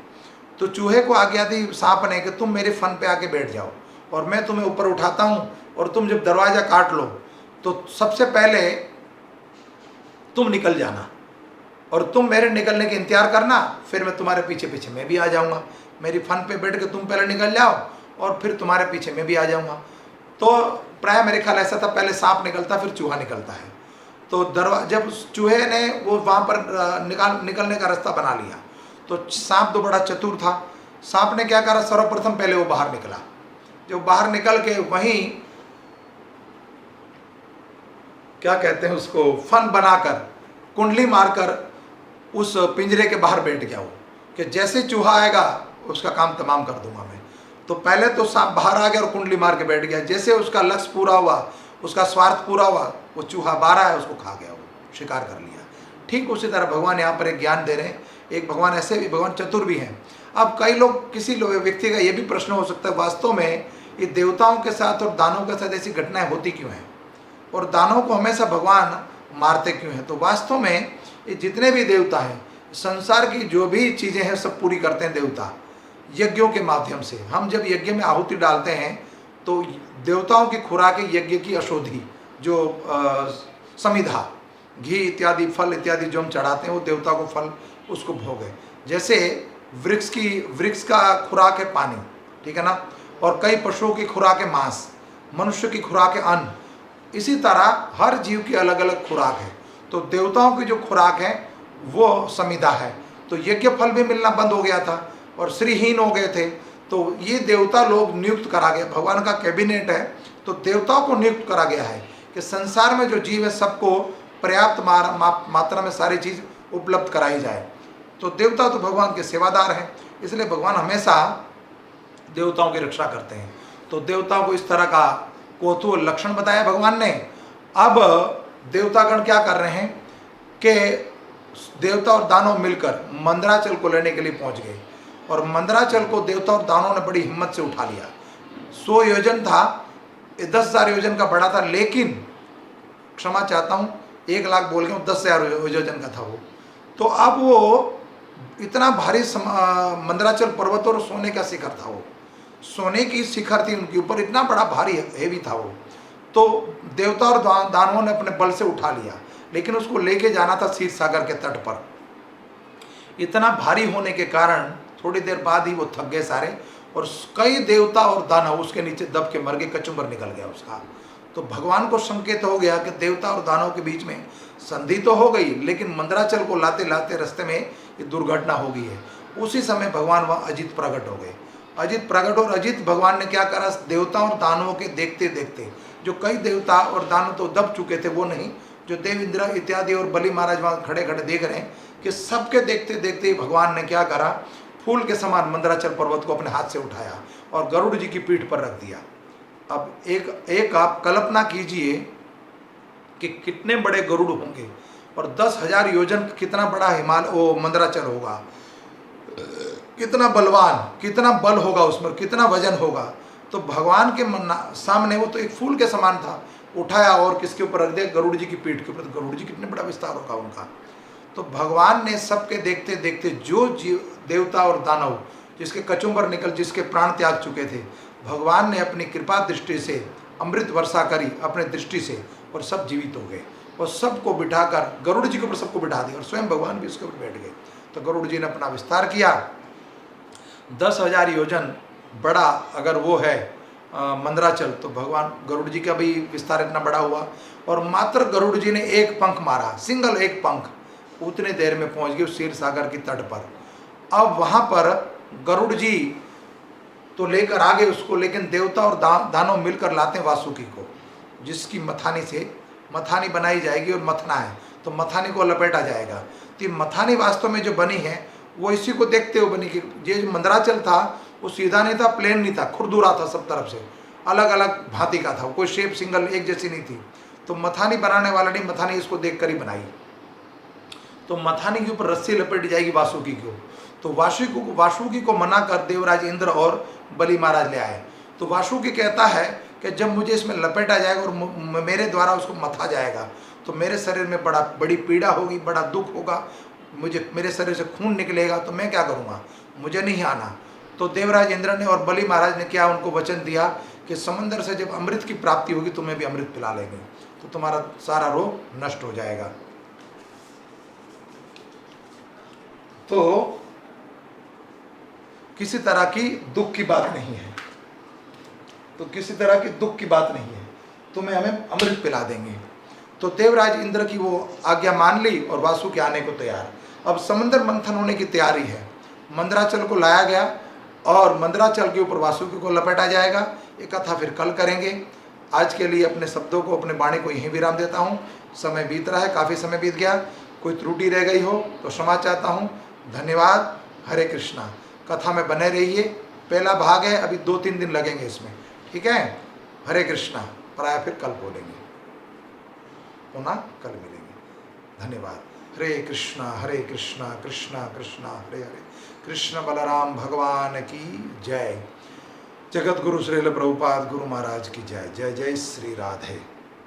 S1: तो चूहे को आज्ञा दी सांप ने कि तुम मेरे फन पे आके बैठ जाओ और मैं तुम्हें ऊपर उठाता हूँ और तुम जब दरवाज़ा काट लो तो सबसे पहले तुम निकल जाना और तुम मेरे निकलने के इंतजार करना, फिर मैं तुम्हारे पीछे पीछे मैं भी आ जाऊँगा। मेरी फन पे बैठ के तुम पहले निकल जाओ और फिर तुम्हारे पीछे मैं भी आ जाऊँगा। तो प्राय मेरे ख्याल ऐसा था, पहले सांप निकलता फिर चूहा निकलता है। तो जब चूहे ने वो वहाँ पर निकलने का रास्ता बना लिया तो सांप तो बड़ा चतुर था। सांप ने क्या करा, सर्वप्रथम पहले वो बाहर निकला। जो बाहर निकल के वहीं क्या कहते हैं उसको, फन बनाकर कुंडली मारकर उस पिंजरे के बाहर बैठ गया वो, कि जैसे चूहा आएगा उसका काम तमाम कर दूंगा मैं। तो पहले तो सांप बाहर आ गया और कुंडली मार के बैठ गया। जैसे उसका लक्ष्य पूरा हुआ, उसका स्वार्थ पूरा हुआ, वो चूहा बाहर आया उसको खा गया, वो शिकार कर लिया। ठीक उसी तरह भगवान यहाँ पर एक ज्ञान दे रहे हैं। एक भगवान ऐसे भी, भगवान चतुर भी हैं। अब कई लोग, किसी व्यक्ति का ये भी प्रश्न हो सकता है, वास्तव में ये देवताओं के साथ और दानवों के साथ ऐसी घटनाएं होती क्यों हैं और दानवों को हमेशा भगवान मारते क्यों हैं? तो वास्तव में ये जितने भी देवता हैं, संसार की जो भी चीज़ें हैं सब पूरी करते हैं देवता यज्ञों के माध्यम से। हम जब यज्ञ में आहुति डालते हैं तो देवताओं की खुराक यज्ञ की औषधि, जो समिधा, घी इत्यादि, फल इत्यादि जो हम चढ़ाते हैं वो देवता को फल उसको भोग है। जैसे वृक्ष का खुराक है पानी, ठीक है ना, और कई पशुओं की खुराक है मांस, मनुष्य की खुराक है अन्न। इसी तरह हर जीव की अलग अलग खुराक है। तो देवताओं की जो खुराक है वो समिधा है। तो यज्ञ फल भी मिलना बंद हो गया था और श्रीहीन हो गए थे। तो ये देवता लोग नियुक्त करा गया, भगवान का कैबिनेट है, तो देवताओं को नियुक्त करा गया है कि संसार में जो जीव है सबको पर्याप्त मात्रा में सारी चीज़ उपलब्ध कराई जाए। तो देवता तो भगवान के सेवादार हैं, इसलिए भगवान हमेशा देवताओं की रक्षा करते हैं। तो देवताओं को इस तरह का कौतूहल लक्षण बताया भगवान ने। अब देवतागण क्या कर रहे हैं कि देवता और दानव मिलकर मंदराचल को लेने के लिए पहुंच गए और मंदराचल को देवता और दानवों ने बड़ी हिम्मत से उठा लिया। 100 योजन था, 10,000 योजन का बड़ा था, लेकिन क्षमा चाहता हूँ 1 लाख बोल गया, 10,000 योजन का था वो। तो अब वो इतना भारी मंदराचल पर्वत और सोने का शिखर था, वो सोने की शिखर थी उनके ऊपर, इतना बड़ा भारी हेवी था वो। तो देवता और दानवों ने अपने बल से उठा लिया, लेकिन उसको लेके जाना था क्षीर सागर के तट पर। इतना भारी होने के कारण थोड़ी देर बाद ही वो थक गए सारे और कई देवता और दानव उसके नीचे दब के मर गए, कचुम्बर निकल गया उसका। तो भगवान को संकेत हो गया कि देवता और दानव के बीच में संधि तो हो गई, लेकिन मंदराचल को लाते लाते रास्ते में ये दुर्घटना हो गई है। उसी समय भगवान वहाँ अजित प्रकट हो गए। अजित प्रकट और अजित भगवान ने क्या करा, देवता और दानवों के देखते देखते, जो कई देवता और दानव तो दब चुके थे वो नहीं, जो देव इंद्र इत्यादि और बलि महाराज वहाँ खड़े खड़े देख रहे हैं, कि सबके देखते देखते ही भगवान ने क्या करा, फूल के समान मंदराचल पर्वत को अपने हाथ से उठाया और गरुड़ जी की पीठ पर रख दिया। अब एक आप कल्पना कीजिए कि कितने बड़े गरुड़ होंगे और 10,000 योजन कितना बड़ा हिमालय वो मंदराचल होगा, कितना बलवान, कितना बल होगा उसमें, कितना वजन होगा। तो भगवान के सामने वो तो एक फूल के समान था, उठाया और किसके ऊपर रख दिया, गरुड़ जी की पीठ के ऊपर। तो गरुड़ जी कितने बड़ा विस्तार होगा उनका। तो भगवान ने सबके देखते देखते जो जीव देवता और दानव जिसके कचुम्बर निकल, जिसके प्राण त्याग चुके थे, भगवान ने अपनी कृपा दृष्टि से अमृत वर्षा करी अपने दृष्टि से, और सब जीवित हो गए। और सबको बिठाकर गरुड़ जी के ऊपर सबको बिठा दिया, और स्वयं भगवान भी उसके ऊपर बैठ गए। तो गरुड़ जी ने अपना विस्तार किया। 10,000 योजन बड़ा अगर वो है मंदराचल, तो भगवान गरुड़ जी का भी विस्तार इतना बड़ा हुआ। और मात्र गरुड़ जी ने एक पंख मारा, सिंगल एक पंख, उतने देर में पहुंच गए क्षीर सागर की तट पर। अब वहां पर गरुड़ जी तो लेकर आ गए उसको, लेकिन देवता और दानव मिलकर लाते हैं वासुकी को, जिसकी मथानी से मथानी बनाई जाएगी, और मथना है तो मथानी को लपेटा जाएगा। तो ये मथानी वास्तव में जो बनी है वो इसी को देखते हुए बनी कि ये जो मंदराचल था वो सीधा नहीं था, प्लेन नहीं था, खुरदुरा था, सब तरफ से अलग अलग भांति का था, कोई शेप सिंगल एक जैसी नहीं थी। तो मथानी बनाने वाला नहीं, मथानी इसको देख कर ही बनाई। तो मथानी के ऊपर रस्सी लपेटी जाएगी वासुकी को। तो वासुकी को मना कर देवराज इंद्र और बलि महाराज ले आए। तो वासुकी कहता है कि जब मुझे इसमें लपेटा जाएगा और मेरे द्वारा उसको मथा जाएगा तो मेरे शरीर में बड़ी पीड़ा होगी, बड़ा दुख होगा, मेरे शरीर से खून निकलेगा, तो मैं क्या करूँगा, मुझे नहीं आना। तो देवराज इंद्र ने और बलि महाराज ने क्या उनको वचन दिया कि समंदर से जब अमृत की प्राप्ति होगी तुम्हें भी अमृत पिला लेंगे, तो तुम्हारा सारा रोग नष्ट हो जाएगा। तो किसी तरह की दुख की बात नहीं है, तो किसी तरह की दुख की बात नहीं है, तुम्हें हमें अमृत पिला देंगे। तो देवराज इंद्र की वो आज्ञा मान ली और वासु के आने को तैयार। अब समंदर मंथन होने की तैयारी है। मंदराचल को लाया गया और मंदराचल के ऊपर वासुकी को लपेटा जाएगा। ये कथा फिर कल करेंगे। आज के लिए अपने शब्दों को, अपने वाणी को यहीं विराम देता हूँ। समय बीत रहा है, काफ़ी समय बीत गया, कोई त्रुटि रह गई हो तो क्षमा चाहता हूँ। धन्यवाद। हरे कृष्णा। कथा में बने रहिए। पहला भाग है, अभी 2-3 दिन लगेंगे इसमें, ठीक है। हरे कृष्णा। प्राय फिर कल बोलेंगे, पुनः कल मिलेंगे। धन्यवाद। हरे कृष्णा कृष्णा कृष्णा हरे हरे, कृष्ण बलराम भगवान की जय। जगत गुरु श्रील प्रभुपाद गुरु महाराज की जय। जय जय श्री राधे।